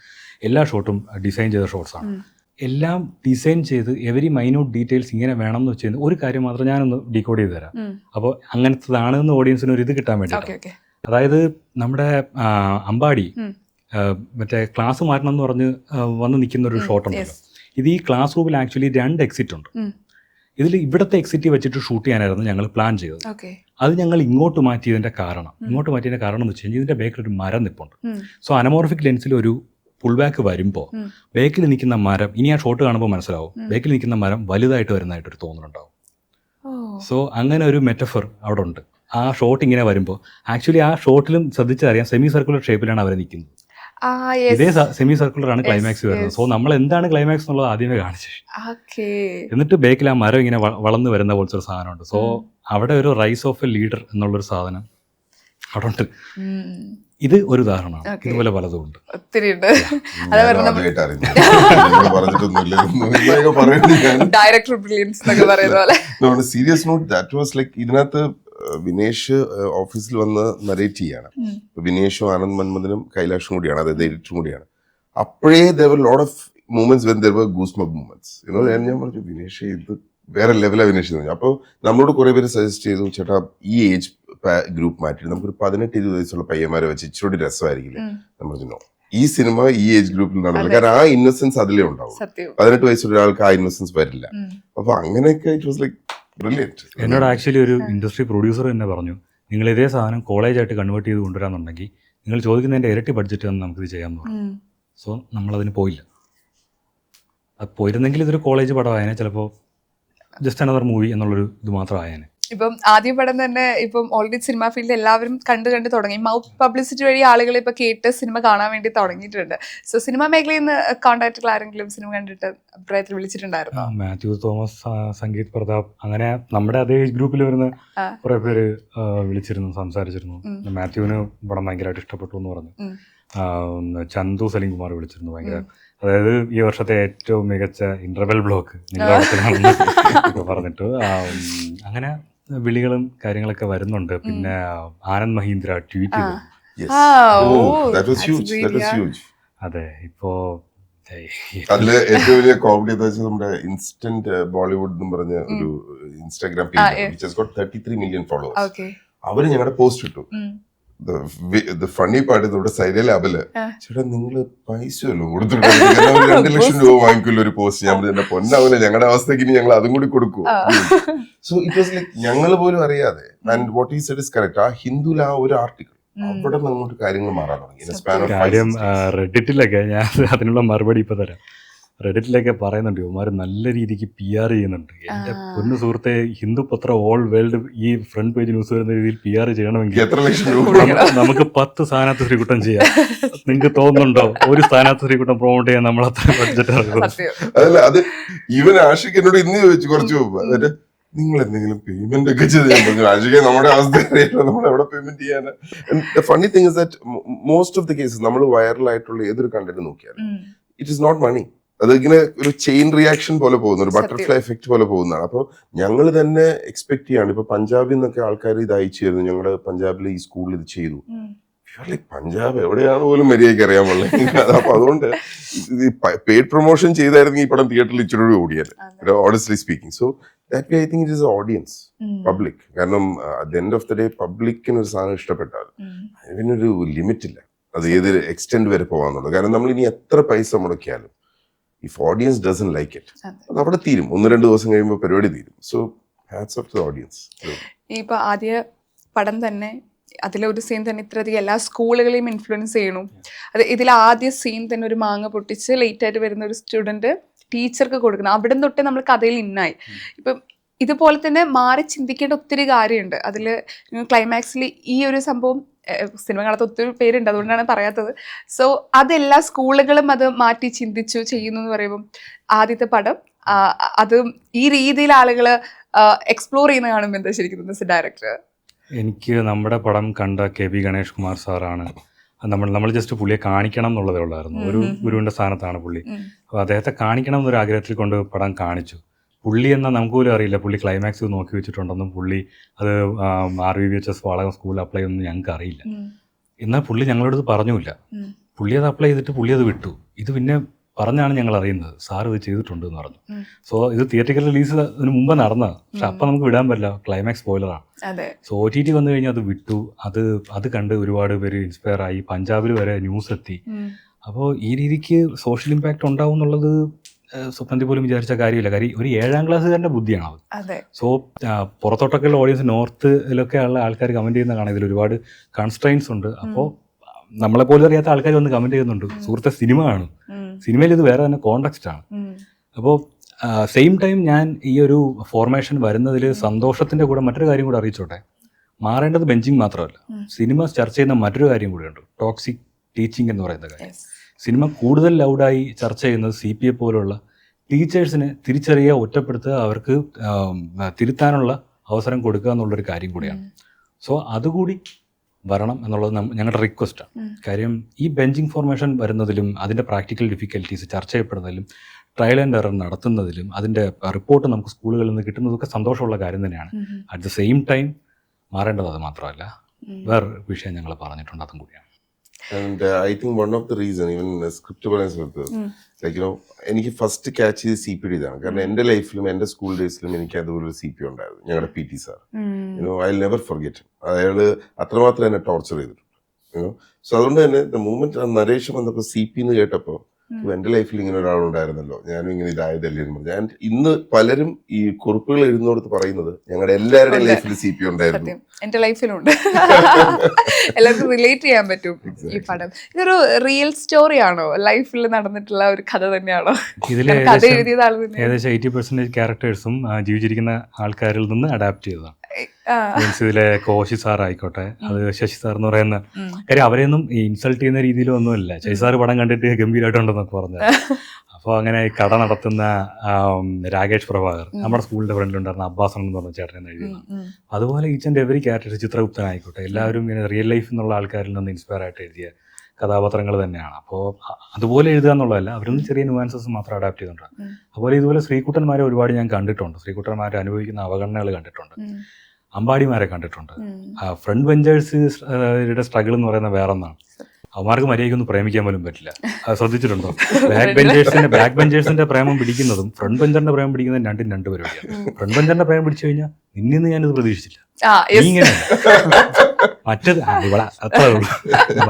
എല്ലാ ഷോട്ടും ഡിസൈൻ ചെയ്ത ഷോട്ട്സാണ്. എല്ലാം ഡിസൈൻ ചെയ്ത് എവരി മൈന്യൂട്ട് ഡീറ്റെയിൽസ് ഇങ്ങനെ വേണം എന്ന് വെച്ചാൽ ഒരു കാര്യം മാത്രം ഞാനൊന്ന് ഡീകോഡ് ചെയ്ത് തരാം. അപ്പോൾ അങ്ങനത്തതാണെന്ന് ഓഡിയൻസിന് ഒരു ഇത് കിട്ടാൻ വേണ്ടി. അതായത് നമ്മുടെ അമ്പാടി മറ്റേ ക്ലാസ് മാറ്റണം എന്ന് പറഞ്ഞ് വന്ന് നിൽക്കുന്ന ഒരു ഷോട്ട് ഉണ്ടല്ലോ. ഇത് ഈ ക്ലാസ് റൂമിൽ ആക്ച്വലി 2 എക്സിറ്റ് ഉണ്ട്. ഇതിൽ ഇവിടുത്തെ എക്സിറ്റ് വെച്ചിട്ട് ഷൂട്ട് ചെയ്യാനായിരുന്നു ഞങ്ങൾ പ്ലാൻ ചെയ്തത്. അത് ഞങ്ങൾ ഇങ്ങോട്ട് മാറ്റിയതിന്റെ കാരണം എന്ന് വെച്ച് കഴിഞ്ഞാൽ ഇതിന്റെ ബേക്കിൽ ഒരു മരം നിൽപ്പുണ്ട്. സോ അനമോർഫിക് ലെൻസിൽ ഒരു പുൾ ബാക്ക് വരുമ്പോൾ ബേക്കിൽ നിൽക്കുന്ന മരം, ഇനി ആ ഷോട്ട് കാണുമ്പോൾ മനസ്സിലാവും, ബേക്കിൽ നിൽക്കുന്ന മരം വലുതായിട്ട് വരുന്നതായിട്ടൊരു തോന്നലുണ്ടാവും. സോ അങ്ങനെ ഒരു മെറ്റഫർ അവിടെ ഉണ്ട്. ആ ഷോട്ട് ഇങ്ങനെ വരുമ്പോൾ ആക്ച്വലി ആ ഷോട്ടിലും ശ്രദ്ധിച്ചറിയാം സെമി സർക്കുലർ ഷേപ്പിലാണ് അവർ നിൽക്കുന്നത്. ഇതേ സെമി സർക്കുലർ ആണ് ക്ലൈമാക്സ് വരുന്നത്. സോ നമ്മൾ എന്താണ് ക്ലൈമാക്സ് എന്നുള്ളത് ആദ്യമേ കാണിച്ചു, എന്നിട്ട് ബേക്കിൽ ആ മരം ഇങ്ങനെ വളർന്നു വരുന്ന പോലത്തെ ഒരു സാധനമുണ്ട്. സോ അവിടെ ഒരു റൈസ് ഓഫ് എ ലീഡർ എന്നുള്ളൊരു സാധനം അവിടെ ഉണ്ട്. ഇത് ഒരു ഉദാഹരണമാണ്. ഇതുപോലെ പലതും ഉണ്ട്. ഒത്തിരി ഉണ്ട്. Serious not that was like ഇതിനകത്ത് വിനേഷ് ഓഫീസിൽ വന്ന് നരേറ്റ് ചെയ്യാണ്. വിനേഷും ആനന്ദ് മന്മഥനും കൈലാഷും കൂടിയാണ്, അതായത് എഡിറ്ററും കൂടിയാണ്. അപ്പോഴേ there were lot of moments when there were goosebump moments. ഞാൻ പറഞ്ഞു വിനേഷ് ഇത് വേറെ ലെവലാണ് വിനേഷ് എന്ന് പറഞ്ഞു. അപ്പോൾ നമ്മളോട് കുറെ പേര് സജസ്റ്റ് ചെയ്തു, ചേട്ടാ ഈ ഏജ് ഗ്രൂപ്പ് മാറ്റി നമുക്കൊരു 18-20 വയസ്സുള്ള പയ്യന്മാരെ വെച്ച് ഇച്ചിരി രസമായിരിക്കില്ലേ. നമ്മൾ പറഞ്ഞു ഈ സിനിമ ഈ ഏജ് ഗ്രൂപ്പിൽ നടന്നില്ല, കാരണം ആ ഇന്നസെൻസ് അതിലേ ഉണ്ടാവും. 18 വയസ്സുള്ള ഒരാൾക്ക് ആ ഇന്നസെൻസ് വരില്ല. അപ്പൊ അങ്ങനെയൊക്കെ ഇറ്റ് വാസ് ലൈക്ക് ബ്രില്യന്റ്. എന്നോട് ആക്ച്വലി ഒരു ഇൻഡസ്ട്രി പ്രൊഡ്യൂസർ തന്നെ പറഞ്ഞു, നിങ്ങൾ ഇതേ സാധനം കോളേജായിട്ട് കൺവേർട്ട് ചെയ്ത് കൊണ്ടുവരാന്നുണ്ടെങ്കിൽ നിങ്ങൾ ചോദിക്കുന്നതിൻ്റെ ഇരട്ടി ബഡ്ജറ്റ് തന്നെ നമുക്കിത് ചെയ്യാമെന്ന് പറഞ്ഞു. സോ നമ്മളതിന് പോയില്ല. അത് പോയിരുന്നെങ്കിൽ ഇതൊരു കോളേജ് പടമായേനെ, ചിലപ്പോൾ ജസ്റ്റ് അനദർ മൂവി എന്നുള്ളൊരു ഇത് മാത്രം ആയേനെ. ഇപ്പം ആദ്യ പടം തന്നെ ഇപ്പം ഓൾറെഡി സിനിമ ഫീൽഡിൽ എല്ലാവരും കണ്ട് തുടങ്ങി. മൗത്ത് പബ്ലിസിറ്റി വഴി ആളുകൾ ഇപ്പൊ കേട്ട് സിനിമ കാണാൻ വേണ്ടി തുടങ്ങിയിട്ടുണ്ട്. സോ സിനിമ മേഖലയിൽ നിന്ന് കോൺടാക്റ്റുകൾ ആരെങ്കിലും സിനിമ കണ്ടിട്ട് അഭിപ്രായത്തിൽ വിളിച്ചിട്ടുണ്ടായിരുന്നു? മാത്യു തോമസ്, സംഗീത് പ്രതാപ്, അങ്ങനെ നമ്മുടെ അതേ ഗ്രൂപ്പിൽ വരുന്ന കുറെ പേര് വിളിച്ചിരുന്നു, സംസാരിച്ചിരുന്നു. മാത്യുവിന് പടം ഭയങ്കരമായിട്ട് ഇഷ്ടപ്പെട്ടു എന്ന് പറഞ്ഞു. ചന്തു സലീംകുമാർ വിളിച്ചിരുന്നു, ഭയങ്കര, അതായത് ഈ വർഷത്തെ ഏറ്റവും മികച്ച ഇന്റർവെൽ ബ്ലോക്ക് നിങ്ങളുടെ പറഞ്ഞിട്ട് അങ്ങനെ വിളികളും കാര്യങ്ങളൊക്കെ വരുന്നുണ്ട്. പിന്നെ ആനന്ദ് മഹീന്ദ്ര ട്വീറ്റ് ചെയ്തു, Yes. Oh, that was that's huge. great, That was yeah. huge. അതെ ഇപ്പോ അതില് ഏറ്റവും വലിയ കോമഡി എന്താ വെച്ചാൽ നമ്മുടെ ഇൻസ്റ്റന്റ് ബോളിവുഡ് എന്ന് പറഞ്ഞ ഒരു Instagram page which has got 33 million followers. Okay. അവര് ഞങ്ങളുടെ പോസ്റ്റ് ഇട്ടു. The funny part is ഇവിടെ സൈഡിലെ അവല് ചേട്ടാ നിങ്ങള് പൈസ വല്ലതും കൊടുത്തിട്ട് 2 ലക്ഷം രൂപ വാങ്ങിക്കുമല്ലോ ഒരു പോസ്റ്റ്. ഞാൻ എന്റെ പൊന്നാവില്ല ഞങ്ങളുടെ അവസ്ഥയ്ക്ക് ഇനി ഞങ്ങൾ അതും കൂടി കൊടുക്കും. സോ ഇറ്റ് വാസ് ലൈക്ക് ഞങ്ങൾ പോലും അറിയാതെ ആൻഡ് വാട്ട് ഈ സെഡ് ഇസ് കറക്റ്റ്. ആ ഹിന്ദുല ആ ഒരു ആർട്ടിക്കിൾ അവിടെ നിന്ന് അങ്ങോട്ട് കാര്യങ്ങൾ മാറാൻ തുടങ്ങി. കാര്യം റെഡിറ്റിലൊക്കെ ഞാൻ അതിനുള്ള മറുപടി ഇപ്പൊ തരാം. റെഡിറ്റിലൊക്കെ പറയുന്നുണ്ട് ഇവന്മാർ നല്ല രീതിക്ക് PR ചെയ്യുന്നുണ്ട്. എന്റെ പൊന്നു സുഹൃത്തെ, ഹിന്ദു പത്ര ഓൾ വേൾഡ് ഈ ഫ്രണ്ട് പേജ് ന്യൂസ് വരുന്ന രീതിയിൽ PR ചെയ്യണമെങ്കിൽ എത്ര ലക്ഷം രൂപ നമുക്ക് 10 സ്ഥാനാർത്ഥി ശ്രീകുട്ടം ചെയ്യാം. നിങ്ങൾക്ക് തോന്നുന്നുണ്ടോ ഒരു സ്ഥാനാർത്ഥി ശ്രീകുട്ടം പ്രൊമോട്ട് ചെയ്യാൻ നമ്മൾ അത്ര ബഡ്ജറ്റ് അതല്ല അത് ഈവൻ ആഷിഖ് എന്നോട് ഇന്ന് ചോദിച്ചു കുറച്ച് മുമ്പ്. എന്നിട്ട് നിങ്ങൾ എന്തെങ്കിലും പേയ്മെന്റ് ഒക്കെ ചെയ്ത് ഞാൻ പറഞ്ഞു ആഷിഖെ നമ്മുടെ അവസ്ഥ അറിയില്ല, നമ്മൾ എവിടെ പേയ്മെന്റ് ചെയ്യാൻ. Funny thing is that most of the cases നമ്മൾ വൈറൽ ആയിട്ടുള്ള ഏതൊരു കണ്ടന്റ് നോക്കിയാൽ ഇറ്റ് ഇസ് നോട്ട് മണി. അതിങ്ങനെ ഒരു ചെയിൻ റിയാക്ഷൻ പോലെ പോകുന്ന ഒരു ബട്ടർഫ്ലൈ എഫക്ട് പോലെ പോകുന്നതാണ്. അപ്പോൾ ഞങ്ങൾ തന്നെ എക്സ്പെക്ട് ചെയ്യാണ്. ഇപ്പൊ പഞ്ചാബിൽ നിന്നൊക്കെ ആൾക്കാർ ഇത് അയച്ചു ഞങ്ങളുടെ പഞ്ചാബിൽ ഈ സ്കൂളിൽ ഇത് ചെയ്തു. പഞ്ചാബ് എവിടെയാണ് പോലും മര്യാദയ്ക്ക് അറിയാൻ പാടില്ല. അപ്പൊ അതുകൊണ്ട് പെയ്ഡ് പ്രൊമോഷൻ ചെയ്തായിരുന്നു ഈ പടം തിയേറ്ററിൽ ഇച്ചിരി ഓടിയാൽ honestly speaking. So that way I think it is audience public. കാരണം at end of the day പബ്ലിക്കിന് ഒരു സാധനം ഇഷ്ടപ്പെട്ടാൽ അതിനൊരു ലിമിറ്റ് ഇല്ല. അത് ഏത് എക്സ്റ്റെൻഡ് വരെ പോകാന്നുള്ളത്. കാരണം നമ്മൾ ഇനി എത്ര പൈസ മുടക്കിയാലും if audience doesn't like it അത് അവിടെ തീരും. 1-2 ദിവസം കഴിയുമ്പോൾ പരിപാടി തീരും. So hats off the audience. ഇപ്പൊ ആദ്യ പടം തന്നെ അതിലെ ഒരു സീൻ തന്നെ ഇത്രയധികം എല്ലാ സ്കൂളുകളെയും ഇൻഫ്ലുവൻസ് ചെയ്യണു. അത് ഇതിലെ ആദ്യ സീൻ തന്നെ ഒരു മാങ്ങ പൊട്ടിച്ച് ലേറ്റ് ആയിട്ട് വരുന്ന ഒരു സ്റ്റുഡന്റ് ടീച്ചർക്ക് കൊടുക്കണം. അവിടെ തൊട്ടേ നമ്മൾ കഥയിൽ ഇന്നായി. ഇപ്പം ഇതുപോലെ തന്നെ മാറി ചിന്തിക്കേണ്ട ഒത്തിരി കാര്യമുണ്ട് അതിൽ. ക്ലൈമാക്സിൽ ഈ ഒരു സംഭവം സിനിമ കാണാത്ത ഒത്തിരി പേരുണ്ട്, അതുകൊണ്ടാണ് പറയാത്തത്. സോ അതെല്ലാ സ്കൂളുകളും അത് മാറ്റി ചിന്തിച്ചു ചെയ്യുന്നു എന്ന് പറയുമ്പം ആദ്യത്തെ പടം അത് ഈ രീതിയിൽ ആളുകൾ എക്സ്പ്ലോർ ചെയ്യുന്ന കാണുമ്പോൾ എന്താ ശരിക്കും ഡയറക്ടർ? എനിക്ക് നമ്മുടെ പടം കണ്ട KV ഗണേഷ് കുമാർ സാറാണ്. നമ്മൾ ജസ്റ്റ് പുള്ളിയെ കാണിക്കണം എന്നുള്ളതേ ഉള്ളായിരുന്നു. ഒരു ഗുരുവിൻ്റെ സ്ഥാനത്താണ് പുള്ളി. അപ്പോൾ അദ്ദേഹത്തെ കാണിക്കണം എന്നൊരു ആഗ്രഹത്തിൽ കൊണ്ട് പടം കാണിച്ചു. പുള്ളി എന്നാൽ നമുക്ക് പോലും അറിയില്ല പുള്ളി ക്ലൈമാക്സ് നോക്കി വെച്ചിട്ടുണ്ടെന്നും പുള്ളി അത് RVVHS വാളകം സ്കൂളിൽ അപ്ലൈ ഒന്നും ഞങ്ങൾക്ക് അറിയില്ല. എന്നാൽ പുള്ളി ഞങ്ങളോട് പറഞ്ഞില്ല. പുള്ളി അത് അപ്ലൈ ചെയ്തിട്ട് പുള്ളി അത് വിട്ടു. ഇത് പിന്നെ പറഞ്ഞാണ് ഞങ്ങൾ അറിയുന്നത് സാർ ഇത് ചെയ്തിട്ടുണ്ട് എന്ന് പറഞ്ഞു. സോ ഇത് തിയേറ്ററിക്കൽ റിലീസ് അതിന് മുമ്പ് നടന്നത്. പക്ഷെ അപ്പം നമുക്ക് വിടാൻ പറ്റില്ല, ക്ലൈമാക്സ് സ്പോയിലറാണ്. സോ OTT വന്നു കഴിഞ്ഞാൽ അത് വിട്ടു. അത് കണ്ട് ഒരുപാട് പേര് ഇൻസ്പയർ ആയി. പഞ്ചാബിൽ വരെ ന്യൂസ് എത്തി. അപ്പോൾ ഈ രീതിക്ക് സോഷ്യൽ ഇമ്പാക്റ്റ് ഉണ്ടാവും എന്നുള്ളത് സ്വപ്നത്തിൽ പോലും വിചാരിച്ച കാര്യമില്ല. കാര്യം ഒരു 7ാം ക്ലാസ്സുകാരൻ്റെ ബുദ്ധിയാണ് അത്. സോ പുറത്തോട്ടൊക്കെയുള്ള ഓഡിയൻസ് നോർത്തിലൊക്കെ ഉള്ള ആൾക്കാർ കമൻറ്റ് ചെയ്യുന്ന കാണാം. ഇതിൽ ഒരുപാട് കൺസ്ട്രെയിൻസ് ഉണ്ട്. അപ്പോൾ നമ്മളെപ്പോലും അറിയാത്ത ആൾക്കാർ വന്ന് കമൻറ്റ് ചെയ്യുന്നുണ്ട് സുഹൃത്തെ സിനിമ കാണും, സിനിമയിൽ ഇത് വേറെ തന്നെ കോണ്ടെക്സ്റ്റ് ആണ്. അപ്പോൾ സെയിം ടൈം ഞാൻ ഈ ഒരു ഫോർമേഷൻ വരുന്നതിൽ സന്തോഷത്തിൻ്റെ കൂടെ മറ്റൊരു കാര്യം കൂടെ അറിയിച്ചോട്ടെ. മാറേണ്ടത് ബെഞ്ചിങ് മാത്രമല്ല, സിനിമ ചർച്ച ചെയ്യുന്ന മറ്റൊരു കാര്യം കൂടിയുണ്ട്, ടോക്സിക് ടീച്ചിങ് എന്ന് പറയുന്ന കാര്യം. സിനിമ കൂടുതൽ ലൗഡായി ചർച്ച ചെയ്യുന്നത് CPA പോലുള്ള ടീച്ചേഴ്സിനെ തിരിച്ചറിയുക, ഒറ്റപ്പെടുത്തുക, അവർക്ക് തിരുത്താനുള്ള അവസരം കൊടുക്കുക എന്നുള്ളൊരു കാര്യം കൂടിയാണ്. സോ അതുകൂടി വരണം എന്നുള്ളത് ഞങ്ങളുടെ റിക്വസ്റ്റാണ്. കാര്യം ഈ ബെഞ്ചിങ് ഫോർമേഷൻ വരുന്നതിലും അതിൻ്റെ പ്രാക്ടിക്കൽ ഡിഫിക്കൽറ്റീസ് ചർച്ച ചെയ്യപ്പെടുന്നതിലും ട്രയൽ ആൻഡ് എറർ നടത്തുന്നതിലും അതിൻ്റെ റിപ്പോർട്ട് നമുക്ക് സ്കൂളുകളിൽ നിന്ന് കിട്ടുന്നതൊക്കെ സന്തോഷമുള്ള കാര്യം തന്നെയാണ്. അറ്റ് ദ സെയിം ടൈം മാറേണ്ടത് അത് മാത്രമല്ല, വേറൊരു വിഷയം ഞങ്ങൾ പറഞ്ഞിട്ടുണ്ട്, അതും കൂടിയാണ്. And I think one of the reason even script like എനിക്ക് ഫസ്റ്റ് ക്യാച്ച് ചെയ്ത് CPD ഇതാണ്. കാരണം എൻ്റെ ലൈഫിലും എൻ്റെ സ്കൂൾ ഡേയ്സിലും എനിക്ക് അതുപോലെ ഒരു CP ഉണ്ടായിരുന്നു, ഞങ്ങളുടെ PT sir. I never forget. അയാൾ അത്രമാത്രം എന്നെ ടോർച്ചർ ചെയ്തിട്ടുണ്ട്. സോ അതുകൊണ്ട് തന്നെ ദ മൂമെന്റ് നരേഷൻ വന്നപ്പോൾ CP എന്ന് കേട്ടപ്പോൾ എന്റെ ലൈഫിൽ ഇങ്ങനെ ഒരാളുണ്ടായിരുന്നല്ലോ, ഞാനും ഇങ്ങനെ ഇതായതല്ലേ എന്ന് പറഞ്ഞു. ആൻഡ് ഇന്ന് പലരും ഈ കുറിപ്പുകൾ എഴുതുന്നോടത്ത് പറയുന്നത് ഞങ്ങളുടെ എല്ലാവരുടെയും ലൈഫിൽ CP ഉണ്ടായിരുന്നു. എന്റെ ലൈഫിലുണ്ട്. എല്ലാവർക്കും റിലേറ്റ് ചെയ്യാൻ പറ്റും ഈ പടം. ഇതൊരു റിയൽ സ്റ്റോറി ആണോ, ലൈഫിൽ നടന്നിട്ടുള്ള ഒരു കഥ തന്നെയാണോ? ഇതിൽ ഏകദേശം 80% ക്യാരക്ടേഴ്സും ജീവിച്ചിരിക്കുന്ന ആൾക്കാരിൽ നിന്ന് അഡാപ്റ്റ് ചെയ്തതാണ്. മീൻസ് ഇതിലെ കോശി സാർ ആയിക്കോട്ടെ, അത് ശശി സാർ എന്ന് പറയുന്ന കാര്യം അവരെയൊന്നും ഇൻസൾട്ട് ചെയ്യുന്ന രീതിയിലൊന്നുമില്ല. ശശി സാർ പടം കണ്ടിട്ട് ഗംഭീരമായിട്ടുണ്ടെന്നൊക്കെ പറഞ്ഞു. അപ്പോൾ അങ്ങനെ കട നടത്തുന്ന രാകേഷ് പ്രഭാകർ, നമ്മുടെ സ്കൂളിന്റെ ഫ്രണ്ടിലുണ്ടായിരുന്ന അബ്ബാസ് എന്ന് പറഞ്ഞ ചേട്ടൻ എഴുതിയത്. അതുപോലെ each and every character, Chitraguptan ആയിക്കോട്ടെ, എല്ലാവരും ഇങ്ങനെ റിയൽ ലൈഫ് എന്നുള്ള ആൾക്കാരിൽ നിന്ന് ഇൻസ്പയർ ആയിട്ട് എഴുതിയ കഥാപാത്രങ്ങൾ തന്നെയാണ്. അപ്പോൾ അതുപോലെ എഴുതുക എന്നുള്ളതല്ല, അവരൊന്നും ചെറിയ ന്യൂവാൻസസ് മാത്രം അഡാപ്റ്റ് ചെയ്തിട്ടുണ്ട്. അതുപോലെ ഇതുപോലെ ശ്രീകുട്ടന്മാരെ ഒരുപാട് ഞാൻ കണ്ടിട്ടുണ്ട്. ശ്രീകുട്ടന്മാരെ അനുഭവിക്കുന്ന അവഗണനകൾ കണ്ടിട്ടുണ്ട്. അമ്പാടിമാരെ കണ്ടിട്ടുണ്ട്. ഫ്രണ്ട് ബെഞ്ചേഴ്സിന്റെ സ്ട്രഗിൾ എന്ന് പറയുന്നത് വേറെ ഒന്നാണ്. അവന്മാർക്ക് മര്യാദയ്ക്കൊന്നും പ്രേമിക്കാൻ പോലും പറ്റില്ല. അത് ശ്രദ്ധിച്ചിട്ടുണ്ടോ? ബാക്ക് ബെഞ്ചേഴ്സിന്റെ പ്രേമം പിടിക്കുന്നതും ഫ്രണ്ട് ബെഞ്ചറിന്റെ പ്രേമം പിടിക്കുന്നതും രണ്ട് പരിപാടിയാണ്. ഫ്രണ്ട് ബെഞ്ചറിന്റെ പ്രേമം പിടിച്ചു കഴിഞ്ഞാൽ നിന്നിന്ന് ഞാനിത് പ്രതീക്ഷിച്ചില്ല. ഇങ്ങനെ മറ്റത് അത്രേ ഉള്ളൂ.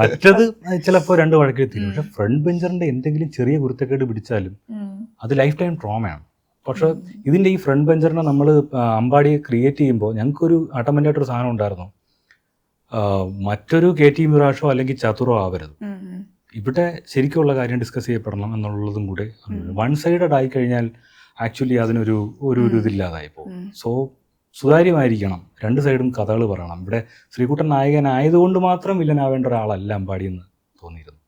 മറ്റത് ചിലപ്പോൾ 2 വഴക്കിൽ തീരും. പക്ഷെ ഫ്രണ്ട് ബെഞ്ചറിന്റെ എന്തെങ്കിലും ചെറിയ കുരുത്തക്കേട് പിടിച്ചാലും അത് ലൈഫ് ടൈം ട്രോമയാണ്. പക്ഷെ ഇതിന്റെ ഈ ഫ്രണ്ട് ബെഞ്ചറിനെ നമ്മൾ അമ്പാടിയെ ക്രിയേറ്റ് ചെയ്യുമ്പോൾ ഞങ്ങൾക്കൊരു ഓട്ടോമാറ്റിക്കായിട്ടൊരു സാധനം ഉണ്ടായിരുന്നു. മറ്റൊരു KT മിറാഷോ അല്ലെങ്കിൽ ചതുറോ ആവരുത്. ഇവിടെ ശരിക്കുള്ള കാര്യം ഡിസ്കസ് ചെയ്യപ്പെടണം എന്നുള്ളതും കൂടെ. വൺ സൈഡഡ് ആയി കഴിഞ്ഞാൽ ആക്ച്വലി അതിനൊരു ഇതില്ലാതായി പോകും. സോ സുതാര്യമായിരിക്കണം, 2 സൈഡും കഥകൾ പറയണം. ഇവിടെ ശ്രീകുട്ടൻ നായകനായതുകൊണ്ട് മാത്രം വില്ലനാവേണ്ട ഒരാളല്ല അമ്പാടി എന്ന് തോന്നിയിരുന്നു.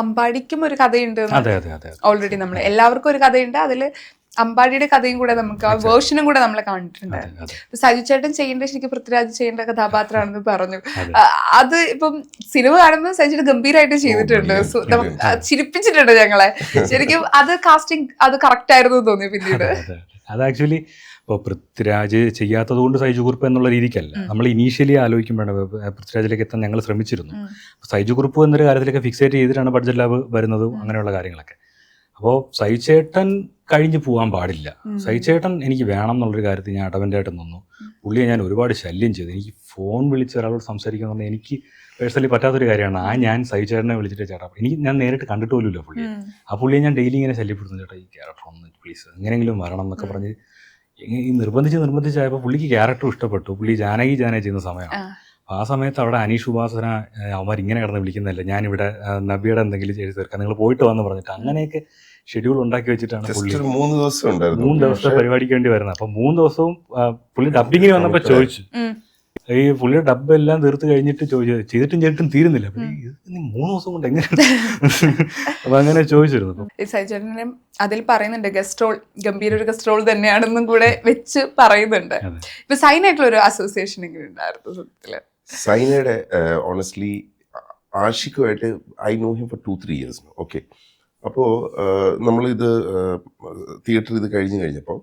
അമ്പാടിക്കും ഒരു കഥയുണ്ട്. അതെ അതെ അതെ. ഓൾറെഡി നമ്മൾ എല്ലാവർക്കും ഒരു കഥയുണ്ട്. അതില് അമ്പാടിയുടെ കഥയും കൂടെ നമുക്ക് ആ വേർഷനും കൂടെ നമ്മൾ കണ്ടിട്ടുണ്ട്. സജു ചേട്ടൻ ചെയ്യേണ്ട ശരിക്കും പൃഥ്വിരാജ് ചെയ്യേണ്ട കഥാപാത്രമാണെന്ന് പറഞ്ഞു. അത് ഇപ്പം സിനിമ കാണുമ്പോൾ സജിയുടെ ഗംഭീരമായിട്ട് ചെയ്തിട്ടുണ്ട്. ചിരിപ്പിച്ചിട്ടുണ്ട് ഞങ്ങളെ. ശരിക്കും അത് കാസ്റ്റിംഗ് അത് കറക്റ്റ് ആയിരുന്നു തോന്നി പിന്നീട്. അത് ആക്ച്വലി ഇപ്പോൾ പൃഥ്വിരാജ് ചെയ്യാത്തത് കൊണ്ട് സൈജു കുറുപ്പ് എന്നുള്ള രീതിക്കല്ല നമ്മൾ ഇനീഷ്യലി ആലോചിക്കുമ്പോഴാണ് പൃഥ്വിരാജിലേക്ക് എത്താൻ ഞങ്ങൾ ശ്രമിച്ചിരുന്നു. സൈജു കുറുപ്പ് എന്നൊരു കാര്യത്തിലേക്ക് ഫിക്സേറ്റ് ചെയ്തിട്ടാണ് ബഡ്ജറ്റ് ലാബ് വരുന്നതും അങ്ങനെയുള്ള കാര്യങ്ങളൊക്കെ. അപ്പോൾ സൈചേട്ടൻ കഴിഞ്ഞ് പോകാൻ പാടില്ല. സൈചേട്ടൻ എനിക്ക് വേണം എന്നുള്ളൊരു കാര്യത്തിൽ ഞാൻ അടവൻ്റായിട്ട് നിന്നു. പുള്ളിയെ ഞാൻ ഒരുപാട് ശല്യം ചെയ്തു. എനിക്ക് ഫോൺ വിളിച്ച് ഒരാളോട് സംസാരിക്കുക എന്ന് പറഞ്ഞാൽ എനിക്ക് പേഴ്സണലി പറ്റാത്തൊരു കാര്യമാണ്. ഞാൻ സൈചേട്ടനെ വിളിച്ചിട്ട് ചേട്ടാ, ഞാൻ നേരിട്ട് കണ്ടിട്ട് പോലുമില്ല പുള്ളിയെ. ആ പുള്ളിയെ ഞാൻ ഡെയിലി ഇങ്ങനെ ശല്യപ്പെടുന്നു, ചേട്ടാ ഈ ക്യാരക്ടർ ഒന്ന് പ്ലീസ് എങ്ങനെയെങ്കിലും വരണം എന്നൊക്കെ പറഞ്ഞ് ഈ നിർബന്ധിച്ചായപ്പോൾ പുള്ളിക്ക് ക്യാരക്ടർ ഇഷ്ടപ്പെട്ടു. പുള്ളി ജാനകി ചെയ്യുന്ന സമയമാണ്. ആ സമയത്ത് അവിടെ അനീഷ് ഉപാസന അവന്മാർ ഇങ്ങനെ കിടന്ന് വിളിക്കുന്നില്ല, ഞാനിവിടെ നബിയുടെ എന്തെങ്കിലും ചെയ്ത് തീർക്കാം, നിങ്ങൾ പോയിട്ട് വന്ന് പറഞ്ഞിട്ട് അങ്ങനെയൊക്കെ ഷെഡ്യൂൾ ഉണ്ടാക്കി വെച്ചിട്ടാണ് പുള്ളി 3 ദിവസത്തെ പരിപാടിക്ക് വേണ്ടി വരുന്നത്. അപ്പൊ 3 ദിവസവും പുള്ളി ഡബിങ്ങിന് വന്നപ്പോ ചോദിച്ചു, ഈ പുള്ളിയുടെ ഡബ് എല്ലാം തീർത്ത് കഴിഞ്ഞിട്ട് ചെയ്തിട്ടും തീരുന്നില്ല. 3 ദിവസം കൊണ്ട് എങ്ങനെ അപ്പൊ അങ്ങനെ ചോദിച്ചിരുന്നു. സൈചേട്ടനും അതിൽ പറയുന്നുണ്ട് ഗസ്റ്റ് റോൾ ഗംഭീര ഒരു ഗസ്റ്റ് റോൾ തന്നെയാണെന്നും കൂടെ വെച്ച് പറയുന്നുണ്ട്. ഇപ്പൊ സൈനായിട്ടുള്ള ഒരു അസോസിയേഷൻ എങ്ങനെ ഉണ്ടായിരുന്നു സത്യത്തില്? സൈനയുടെ ഓണസ്റ്റ്ലി ആഷിഖുമായിട്ട് I know him for 2-3 years. Okay, അപ്പോൾ നമ്മളിത് തിയേറ്റർ ഇത് കഴിഞ്ഞപ്പോൾ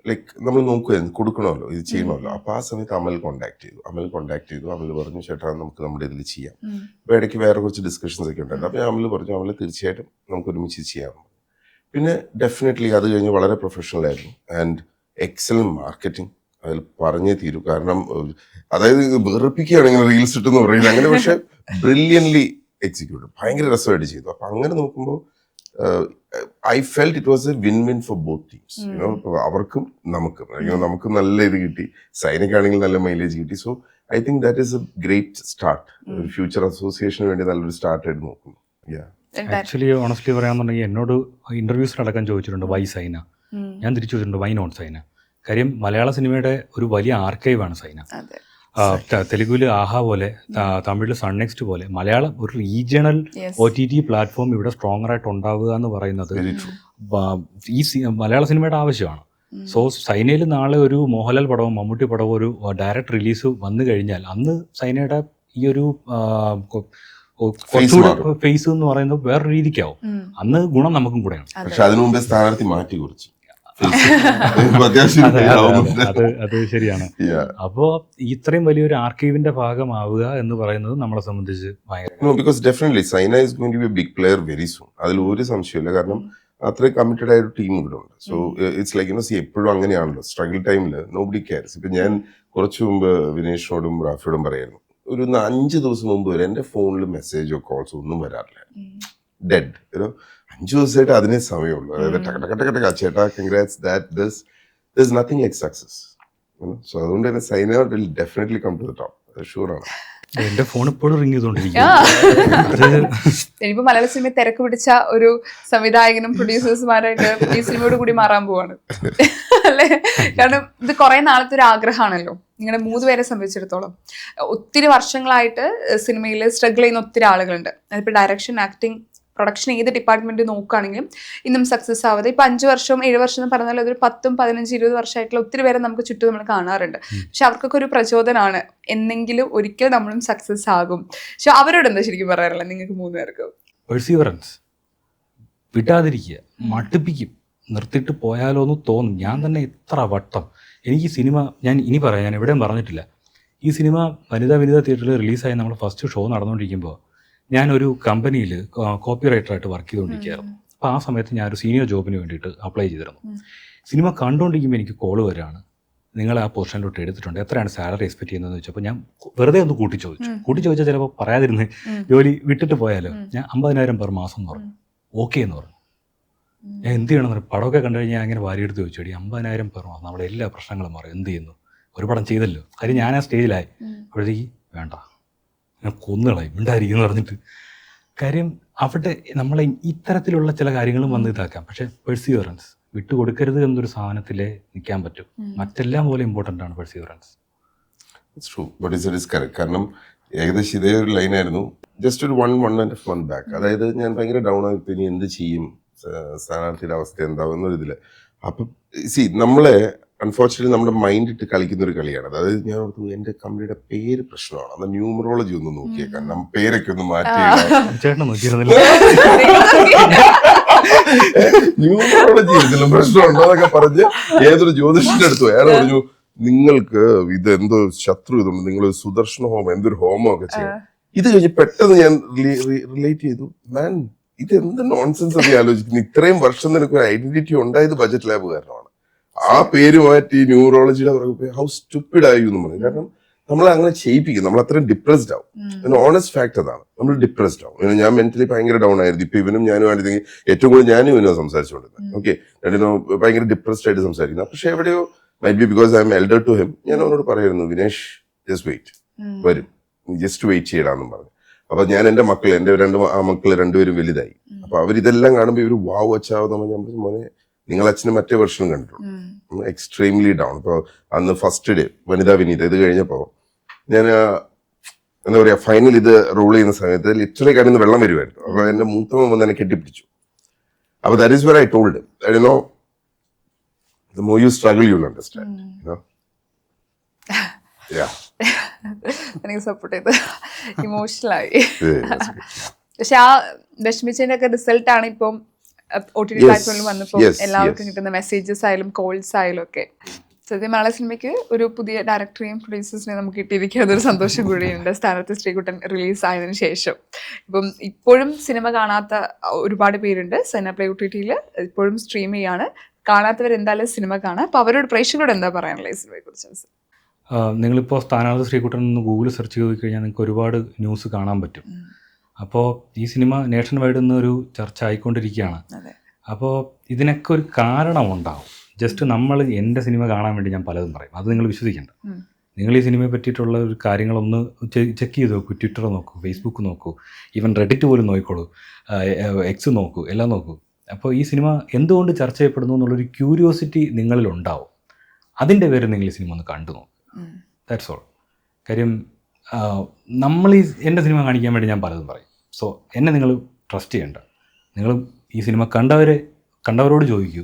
ലൈക്ക് നമ്മൾ നോക്കുമായിരുന്നു, കൊടുക്കണമല്ലോ, ഇത് ചെയ്യണമല്ലോ. അപ്പോൾ ആ സമയത്ത് അമൽ കോണ്ടാക്ട് ചെയ്തു. അമൽ പറഞ്ഞു, ചേട്ടാ നമുക്ക് നമ്മുടെ ഇതിൽ ചെയ്യാം. അപ്പോൾ ഇടയ്ക്ക് വേറെ കുറച്ച് ഡിസ്കഷൻസ് ഒക്കെ ഉണ്ടായിരുന്നു. അപ്പോൾ അമൽ പറഞ്ഞു, അമൽ തീർച്ചയായിട്ടും നമുക്ക് ഒരുമിച്ച് ചെയ്യാം. പിന്നെ ഡെഫിനറ്റ്ലി അത് കഴിഞ്ഞ് വളരെ പ്രൊഫഷണൽ ആയിരുന്നു ആൻഡ് എക്സലന്റ് മാർക്കറ്റിംഗ്. അതിൽ പറഞ്ഞേ തീരൂ. കാരണം അതായത് വെറുപ്പിക്കുകയാണെങ്കിൽ റീൽസ് ഇട്ടെന്ന് പറയുന്നത് അങ്ങനെ, പക്ഷെ ബ്രില്യൻലി എക്സിക്യൂട്ടഡ്, ഭയങ്കര രസമായിട്ട് ചെയ്തു. അപ്പം അങ്ങനെ നോക്കുമ്പോൾ I felt it was A win for both teams. അവർക്കും നമുക്കും നല്ല ഇത് കിട്ടി, സൈനിക്കാണെങ്കിൽ നല്ല മൈലേജ് കിട്ടി. So I think that is A great start. ഒരു ഫ്യൂച്ചർ അസോസിയേഷന് വേണ്ടി നല്ലൊരു സ്റ്റാർട്ടായിട്ട് നോക്കുന്നു. ആക്ച്വലി ഓണസ്റ്റ്ലി പറയാന്നുണ്ടെങ്കിൽ എന്നോട് ഇന്റർവ്യൂസിലടക്കം ചോദിച്ചിട്ടുണ്ട് വൈ സൈന. ഞാൻ തിരിച്ചു ചോദിച്ചിട്ടുണ്ട് വൈ നോട്ട് സൈന. കാര്യം മലയാള സിനിമയുടെ ഒരു വലിയ ആർക്കൈവാണ് സൈന. തെലുഗുവിൽ ആഹ പോലെ, തമിഴിൽ സൺനെക്സ്റ്റ് പോലെ, മലയാളം ഒരു റീജിയണൽ OTT പ്ലാറ്റ്ഫോം ഇവിടെ സ്ട്രോങ്ങർ ആയിട്ട് ഉണ്ടാവുക എന്ന് പറയുന്നത് ഈ മലയാള സിനിമയുടെ ആവശ്യമാണ്. സോ സൈനയിൽ നാളെ ഒരു മോഹൻലാൽ പടവും മമ്മൂട്ടി പടവും ഒരു ഡയറക്റ്റ് റിലീസ് വന്നു കഴിഞ്ഞാൽ അന്ന് സൈനയുടെ ഈ ഒരു ഫേസ് എന്ന് പറയുന്നത് വേറെ രീതിക്കാവും. അന്ന് ഗുണം നമുക്കും കൂടെയാണ്. പക്ഷെ അതിനു മുമ്പേ സ്ഥാനാർത്ഥി മാറ്റി കുറിച്ച് അത് ശരിയാണ്. അപ്പോ ഇത്രയും വലിയൊരു ആർക്കൈവിന്റെ ഭാഗമാവുക എന്ന് പറയുന്നത് നമ്മളെ സംബന്ധിച്ച് because definitely Saina is going to be a big player very soon. അതിൽ ഒരു സംശയമില്ല. കാരണം അത്രയും കമ്മിറ്റഡ് ആയ ഒരു ടീം ഇവിടെ ഉണ്ട്. സോ ഇറ്റ്സ് ലൈക്ക് എപ്പോഴും അങ്ങനെയാണല്ലോ, സ്ട്രഗിൾ ടൈമിൽ നോബഡി കെയർസ്. ഇപ്പൊ ഞാൻ കുറച്ചു മുമ്പ് വിനേഷിനോടും റാഫിയോടും പറയായിരുന്നു, ഒരു 5 ദിവസം മുമ്പ് വരെ എൻ്റെ ഫോണിൽ മെസ്സേജോ കോൾസോ ഒന്നും വരാറില്ല. ഡെഡ്. 5 ദിവസമായിട്ട് അതിനേ സമയമുള്ളൂ. അതായത് ചേട്ടാ congrats that nothing like success. So അതുകൊണ്ട് തന്നെ Saina will definitely come to the top, ഷുവറാണ്. എന്റെ ഫോൺ ഇപ്പോഴും റിങ് ചെയ്തോണ്ടിരിക്കും. ഇനിയിപ്പോ മലയാള സിനിമ തിരക്ക് പിടിച്ച ഒരു സംവിധായകനും പ്രൊഡ്യൂസേഴ്സുമാരായിട്ട് ഈ സിനിമയോട് കൂടി മാറാൻ പോവാണ് അല്ലേ? കാരണം ഇത് കുറെ നാളത്തെ ഒരു ആഗ്രഹമാണല്ലോ നിങ്ങളുടെ 3 പേരെ സംബന്ധിച്ചിടത്തോളം. ഒത്തിരി വർഷങ്ങളായിട്ട് സിനിമയിൽ സ്ട്രഗിൾ ചെയ്യുന്ന ഒത്തിരി ആളുകളുണ്ട്. അതിപ്പോൾ ഡയറക്ഷൻ, ആക്ടിങ്, പ്രൊഡക്ഷൻ ഏത് ഡിപ്പാർട്ട്മെന്റ് നോക്കുകയാണെങ്കിലും ഇന്നും സക്സസ് ആവാതെ ഇപ്പൊ 5 വർഷം 7 വർഷം എന്ന് പറഞ്ഞാൽ അതൊരു 10, 15, 20 വർഷമായിട്ടുള്ള ഒത്തിരി പേരെ നമുക്ക് ചുറ്റും നമ്മൾ കാണാറുണ്ട്. പക്ഷെ അവർക്കൊക്കെ ഒരു പ്രചോദനമാണ്, എന്നെങ്കിലും ഒരിക്കൽ നമ്മളും സക്സസ് ആകും. പക്ഷെ അവരോട് എന്താ ശരിക്കും പറയാറില്ല നിങ്ങൾക്ക് 3 പേർക്ക്? പെർസീവറൻസ്, വിടാതിരിക്കുക, മടുപ്പിക്കും, നിർത്തിയിട്ട് പോയാലോ എന്ന് തോന്നും. ഞാൻ തന്നെ എത്ര വട്ടം എനിക്ക് സിനിമ, ഞാൻ ഇനി പറയാം, ഞാൻ എവിടെയും പറഞ്ഞിട്ടില്ല, ഈ സിനിമ വനിതാ തിയേറ്ററിൽ റിലീസായി നമ്മൾ ഫസ്റ്റ് ഷോ നടന്നുകൊണ്ടിരിക്കുമ്പോൾ ഞാനൊരു കമ്പനിയിൽ കോപ്പി റൈറ്ററായിട്ട് വർക്ക് ചെയ്തുകൊണ്ടിരിക്കുകയായിരുന്നു. അപ്പോൾ ആ സമയത്ത് ഞാനൊരു സീനിയർ ജോബിന് വേണ്ടിയിട്ട് അപ്ലൈ ചെയ്തിരുന്നു. സിനിമ കണ്ടുകൊണ്ടിരിക്കുമ്പോൾ എനിക്ക് കോൾ വരികയാണ്, നിങ്ങൾ ആ പൊസിഷനിലോട്ട് എടുത്തിട്ടുണ്ട്, എത്രയാണ് സാലറി എക്സ്പെക്ട് ചെയ്യുന്നതെന്ന് ചോദിച്ചപ്പോൾ ഞാൻ വെറുതെ ഒന്ന് കൂട്ടി ചോദിച്ചാൽ ചിലപ്പോൾ പറയാതിരുന്ന് ജോലി വിട്ടിട്ട് പോയാലോ, ഞാൻ 50,000 പെർ മാസം എന്ന് പറഞ്ഞു. ഓക്കെ എന്ന് പറഞ്ഞു. ഞാൻ എന്ത് ചെയ്യണമെന്ന് പറഞ്ഞു. പടമൊക്കെ കണ്ടു കഴിഞ്ഞാൽ അങ്ങനെ വാരിയെടുത്ത് ചോദിച്ചു, 50,000 പെർ മാസം നമ്മുടെ എല്ലാ പ്രശ്നങ്ങളും മാറും, എന്ത് ചെയ്യുന്നു, ഒരു പടം ചെയ്തല്ലോ. കാര്യം ഞാൻ ആ സ്റ്റേജിലായി. അപ്പോഴത്തേക്ക് വേണ്ട, ഞാൻ കൊന്നുകളായി ഉണ്ടായിരിക്കും എന്ന് പറഞ്ഞിട്ട്. കാര്യം അവിടെ നമ്മളെ ഇത്തരത്തിലുള്ള ചില കാര്യങ്ങളും വന്ന് ഇതാക്കാം. പക്ഷെ പെർസിവറൻസ് വിട്ടുകൊടുക്കരുത് എന്നൊരു സാധനത്തിലേ നിൽക്കാൻ പറ്റും. മറ്റെല്ലാം പോലെ ഇമ്പോർട്ടൻ്റ് ആണ് perseverance. It's true, but it's correct. കാരണം ഏകദേശം ഇതേ ഒരു ലൈനായിരുന്നു ജസ്റ്റ് ഒരു 1.5 month ബാക്ക്. അതായത് ഞാൻ ഭയങ്കര ഡൗൺ ആയി, ഇനി എന്ത് ചെയ്യും, സ്ഥാനാർത്ഥിയുടെ അവസ്ഥ എന്താവും എന്നൊരിതിൽ. അപ്പം നമ്മളെ അൺഫോർച്ചുനേറ്റ്ലി നമ്മുടെ മൈൻഡ് ഇട്ട് കളിക്കുന്ന ഒരു കളിയാണ്. അതായത് ഞാൻ ഓർത്തു എൻ്റെ കമ്പനിയുടെ പേര് പ്രശ്നമാണ്, അത് ന്യൂമറോളജി ഒന്ന് നോക്കിയേക്കാം, പേരൊക്കെ ഒന്ന് മാറ്റി ചേട്ടൻ നോക്കിയിരുന്നില്ല, ന്യൂമറോളജി ഇതിലും പ്രശ്നമുണ്ടോ എന്നൊക്കെ പറഞ്ഞ് ഏതൊരു ജ്യോതിഷന്റെ അടുത്ത് അയാൾ പറഞ്ഞു, നിങ്ങൾക്ക് ഇത് എന്തോ ശത്രു ഇതുണ്ട്, നിങ്ങൾ സുദർശന ഹോമം എന്തൊരു ഹോമം ഒക്കെ ചെയ്യാം. ഇത് കഴിഞ്ഞ് പെട്ടെന്ന് ഞാൻ റിലേറ്റ് ചെയ്തു, മാൻ ഇത് എന്ത് നോൺസെൻസ് ഒക്കെ ആലോചിക്കുന്നു, ഇത്രയും വർഷം നിനക്ക് ഒരു ഐഡന്റിറ്റി ഉണ്ടായത് ബജറ്റ് ലാബ് കാരണമാണ്. ആ പേര് മാറ്റി ന്യൂറോളജിയുടെ പുറകെ ഹൗ സ്റ്റുപ്പിഡ് ആയി എന്ന് പറഞ്ഞു. കാരണം നമ്മളെ അങ്ങനെ ചെയ്യിപ്പിക്കും, നമ്മൾ അത്രയും ഡിപ്രസ്ഡ് ആവും. ഓണസ്റ്റ് ഫാക്ട് അതാണ്, നമ്മൾ ഡിപ്രസ്ഡ് ആവും. ഞാൻ മെന്റലി ഭയങ്കര ഡൗൺ ആയിരുന്നു. ഇപ്പൊ ഇവനും ഞാനും ആയിരുന്നെങ്കിൽ ഏറ്റവും കൂടുതൽ ഞാനും ഇവനും സംസാരിച്ചുകൊണ്ടിരുന്നത്. ഓക്കെ, ഭയങ്കര ഡിപ്രസ്ഡ് ആയിട്ട് സംസാരിക്കുന്നത്. പക്ഷെ എവിടെയോ might be because I am elder to him, ഞാൻ അവനോട് പറയായിരുന്നു, വിനേഷ് ജസ്റ്റ് വെയിറ്റ്, വരും, ജസ്റ്റ് വെയിറ്റ് ചെയ്യടാന്നും പറഞ്ഞു. അപ്പൊ ഞാൻ എന്റെ മക്കൾ, എന്റെ മക്കള് രണ്ടുപേരും വലുതായി. അപ്പൊ അവരിതെല്ലാം കാണുമ്പോൾ ഇവര് വാവ് വച്ചാവുന്ന ഞാൻ പറഞ്ഞു, മോനെ നിങ്ങൾ അച്ഛന് മറ്റേ വെർഷനും കണ്ടിട്ടുണ്ട്, എക്സ്ട്രീംലി ഡൗൺ. ഇപ്പൊ അന്ന് ഫസ്റ്റ് ഡേ വനിതാ വിനീത ഇത് കഴിഞ്ഞപ്പോ ഞാൻ എന്താ പറയാ, ഫൈനൽ ഇത് റോൾ ചെയ്യുന്ന സമയത്ത് ലിറ്ററലി കണ്ണിന്ന് വെള്ളം വരുമായിരുന്നു. അപ്പൊ എന്റെ മൂത്തമ്മ വന്ന് എന്നെ കെട്ടിപ്പിടിച്ചു. അപ്പൊ that is were I told I know the more you struggle you'll understand, you know. Yeah, എനിക്ക് സപ്പോർട്ട് ചെയ്ത് ഇമോഷണലായി. പക്ഷെ ആ വിഷമിച്ചതിന്റെ ഒക്കെ റിസൾട്ട് ആണ് ഇപ്പം OTT പ്ലാറ്റ്ഫോമിൽ വന്നപ്പോൾ എല്ലാവർക്കും കിട്ടുന്ന മെസ്സേജസ് ആയാലും കോൾസ് ആയാലും ഒക്കെ. സത്യം മലയാള സിനിമയ്ക്ക് ഒരു പുതിയ ഡയറക്ടറെയും പ്രൊഡ്യൂസേഴ്സിനെയും നമുക്ക് കിട്ടിയിരിക്കുന്ന ഒരു സന്തോഷം കൂടിയുണ്ട് സ്ഥാനാർത്ഥി ശ്രീകുട്ടൻ റിലീസ് ആയതിനു ശേഷം. ഇപ്പം ഇപ്പോഴും സിനിമ കാണാത്ത ഒരുപാട് പേരുണ്ട്. സൈനപ്ലേ OTTയിൽ ഇപ്പോഴും സ്ട്രീം ചെയ്യാണ്. കാണാത്തവർ എന്തായാലും സിനിമ കാണാം. അപ്പോൾ അവരോട് പ്രേക്ഷകരോട് എന്താ പറയാനുള്ളത് ഈ സിനിമയെ കുറിച്ച്? നിങ്ങളിപ്പോൾ സ്ഥാനാർത്ഥി ശ്രീകുട്ടൻ എന്ന് ഗൂഗിൾ സെർച്ച് ചെയ്ത് കഴിഞ്ഞാൽ നിങ്ങൾക്ക് ഒരുപാട് ന്യൂസ് കാണാൻ പറ്റും. അപ്പോൾ ഈ സിനിമ നേഷൻ വൈഡ് എന്നൊരു ചർച്ച ആയിക്കൊണ്ടിരിക്കുകയാണ്. അപ്പോൾ ഇതിനൊക്കെ ഒരു കാരണമുണ്ടാവും. ജസ്റ്റ് നമ്മൾ എൻ്റെ സിനിമ കാണാൻ വേണ്ടി ഞാൻ പലതും പറയും, അത് നിങ്ങൾ വിശ്വസിക്കേണ്ട. നിങ്ങൾ ഈ സിനിമയെ പറ്റിയിട്ടുള്ള ഒരു കാര്യങ്ങളൊന്ന് ചെക്ക് ചെയ്ത് നോക്കൂ. ട്വിറ്റർ നോക്കൂ, ഫേസ്ബുക്ക് നോക്കൂ, ഈവൻ റെഡിറ്റ് പോലും നോക്കിക്കോളൂ, എക്സ് നോക്കൂ, എല്ലാം നോക്കൂ. അപ്പോൾ ഈ സിനിമ എന്തുകൊണ്ട് ചർച്ച ചെയ്യപ്പെടുന്നു എന്നുള്ളൊരു ക്യൂരിയോസിറ്റി നിങ്ങളിലുണ്ടാവും. അതിൻ്റെ പേര് നിങ്ങൾ ഈ സിനിമ ഒന്ന് കണ്ടു നോക്കും. That's all. കാര്യം നമ്മൾ എൻ്റെ സിനിമ കാണിക്കാൻ വേണ്ടി ഞാൻ പലതും പറയും. സോ എന്നെ നിങ്ങൾ ട്രസ്റ്റ് ചെയ്യേണ്ട. നിങ്ങൾ ഈ സിനിമ കണ്ടവരോട് ചോദിക്കൂ,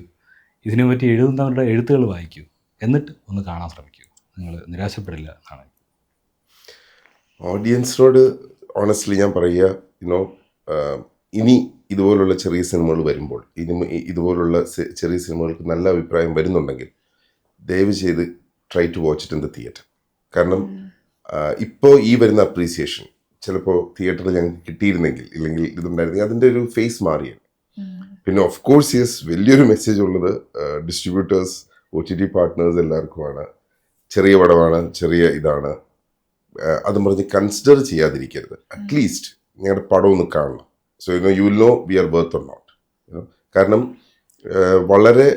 ഇതിനെ പറ്റി എഴുതുന്നവരുടെ എഴുത്തുകൾ വായിക്കൂ, എന്നിട്ട് ഒന്ന് കാണാൻ ശ്രമിക്കൂ. നിങ്ങൾ നിരാശപ്പെടില്ല എന്നാണ്. ഓഡിയൻസിനോട് ഓണസ്റ്റ്ലി ഞാൻ പറയുക, യുനോ, ഇനി ഇതുപോലുള്ള ചെറിയ സിനിമകൾ വരുമ്പോൾ, ഇതുപോലുള്ള ചെറിയ സിനിമകൾക്ക് നല്ല അഭിപ്രായം വരുന്നുണ്ടെങ്കിൽ ദയവ് ചെയ്ത് try to watch it in the theatre. കാരണം ഇപ്പോൾ ഈ വരുന്ന അപ്രീസിയേഷൻ ചിലപ്പോൾ തിയേറ്ററിൽ ഞങ്ങൾക്ക് കിട്ടിയിരുന്നെങ്കിൽ, ഇല്ലെങ്കിൽ ഇതുണ്ടായിരുന്നെങ്കിൽ അതിൻ്റെ ഒരു ഫേസ് മാറിയാണ്. പിന്നെ ഓഫ് കോഴ്സ് യെസ്, വലിയൊരു മെസ്സേജ് ഉള്ളത് ഡിസ്ട്രിബ്യൂട്ടേഴ്സ്, OTT പാർട്ട്നേഴ്സ് എല്ലാവർക്കുമാണ്. ചെറിയ പടമാണ്, ചെറിയ ഇതാണ്, അതും പറഞ്ഞ് കൺസിഡർ ചെയ്യാതിരിക്കരുത്. അറ്റ്ലീസ്റ്റ് ഞങ്ങളുടെ പടം ഒന്ന് കാണണം. So you will know we are worth or not. കാരണം വളരെ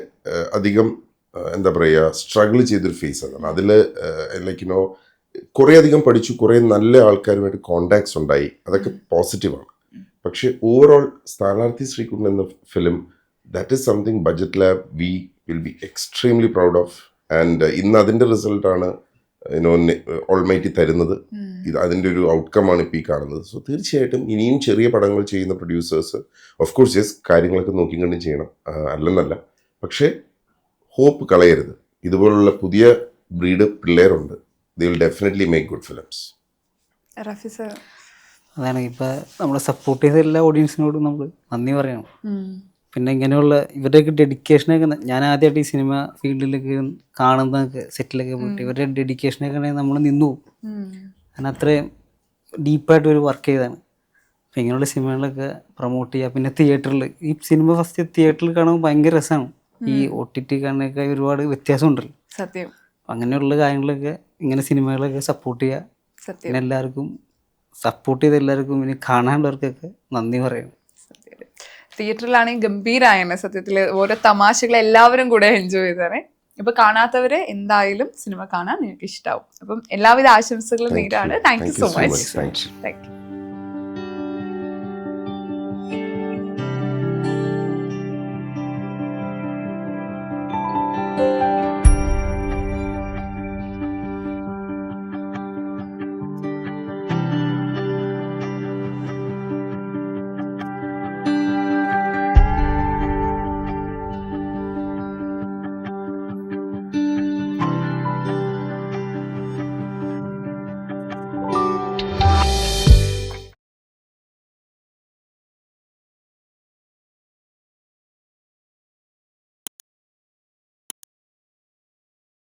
അധികം എന്താ പറയുക, സ്ട്രഗിൾ ചെയ്തൊരു ഫേസ് അതാണ്. അതിൽ ലൈക്ക് കുറേ അധികം പഠിച്ചു, കുറേ നല്ല ആൾക്കാരുമായിട്ട് കോണ്ടാക്ട്സ് ഉണ്ടായി, അതൊക്കെ പോസിറ്റീവാണ്. പക്ഷേ ഓവറോൾ സ്ഥാനാർത്ഥി ശ്രീകുട്ടൻ എന്ന film, that is something budget lab we will be extremely proud of. And ഇന്ന് അതിൻ്റെ റിസൾട്ടാണ് ഓൾമൈറ്റി തരുന്നത്. ഇത് അതിൻ്റെ ഒരു ഔട്ട്കമാണ് ഇപ്പോൾ ഈ കാണുന്നത്. സോ തീർച്ചയായിട്ടും ഇനിയും ചെറിയ പടങ്ങൾ ചെയ്യുന്ന പ്രൊഡ്യൂസേഴ്സ് ഓഫ് കോഴ്സ് യെസ് കാര്യങ്ങളൊക്കെ നോക്കി കണ്ടും ചെയ്യണം, അല്ലെന്നല്ല. പക്ഷേ ഹോപ്പ് കളയരുത്. ഇതുപോലുള്ള പുതിയ ബ്രീഡ് പിള്ളേരുണ്ട്. they will definitely make good films. Rafi sir, അതാണ് ഇപ്പോൾ നമ്മളെ സപ്പോർട്ട് ചെയ്ത എല്ലാ ഓഡിയൻസിനോടും നമ്മൾ നന്ദി പറയണം. പിന്നെ ഇങ്ങനെയുള്ള ഇവരുടെയൊക്കെ ഡെഡിക്കേഷനൊക്കെ ഞാൻ ആദ്യമായിട്ട് ഈ സിനിമ ഫീൽഡിലേക്ക് കാണുന്നതൊക്കെ സെറ്റിലൊക്കെ പോയിട്ട് ഇവരുടെ ഡെഡിക്കേഷനൊക്കെ ആണെങ്കിൽ നമ്മൾ നിന്നു പോകും. കാരണം അത്രയും ഡീപ്പായിട്ട് ഒരു വർക്ക് ചെയ്താണ്. അപ്പം ഇങ്ങനെയുള്ള സിനിമകളൊക്കെ പ്രൊമോട്ട് ചെയ്യുക. പിന്നെ തിയേറ്ററിൽ ഈ സിനിമ ഫസ്റ്റ് തിയേറ്ററിൽ കാണുമ്പോൾ ഭയങ്കര രസമാണ്. ഈ OTT കാണുന്നതൊക്കെ ഒരുപാട് വ്യത്യാസമുണ്ടല്ലോ. സത്യം. അങ്ങനെയുള്ള കാര്യങ്ങളൊക്കെ ഇങ്ങനെ സിനിമകളൊക്കെ സപ്പോർട്ട് ചെയ്യുക. സത്യം. പിന്നെ എല്ലാവർക്കും സപ്പോർട്ട് ചെയ്ത എല്ലാവർക്കും ഇനി കാണാനുള്ളവർക്കൊക്കെ നന്ദി പറയണം. തിയേറ്ററിലാണെങ്കിൽ ഗംഭീരായാണ് സത്യത്തിൽ. ഓരോ തമാശകൾ എല്ലാവരും കൂടെ എൻജോയ് ചെയ്തേ. ഇപ്പൊ കാണാത്തവര് എന്തായാലും സിനിമ കാണാൻ നിങ്ങൾക്ക് ഇഷ്ടാവും. അപ്പം എല്ലാവിധ ആശംസകളും നേരാണ്. Thank you so much. Thank you. Thank you.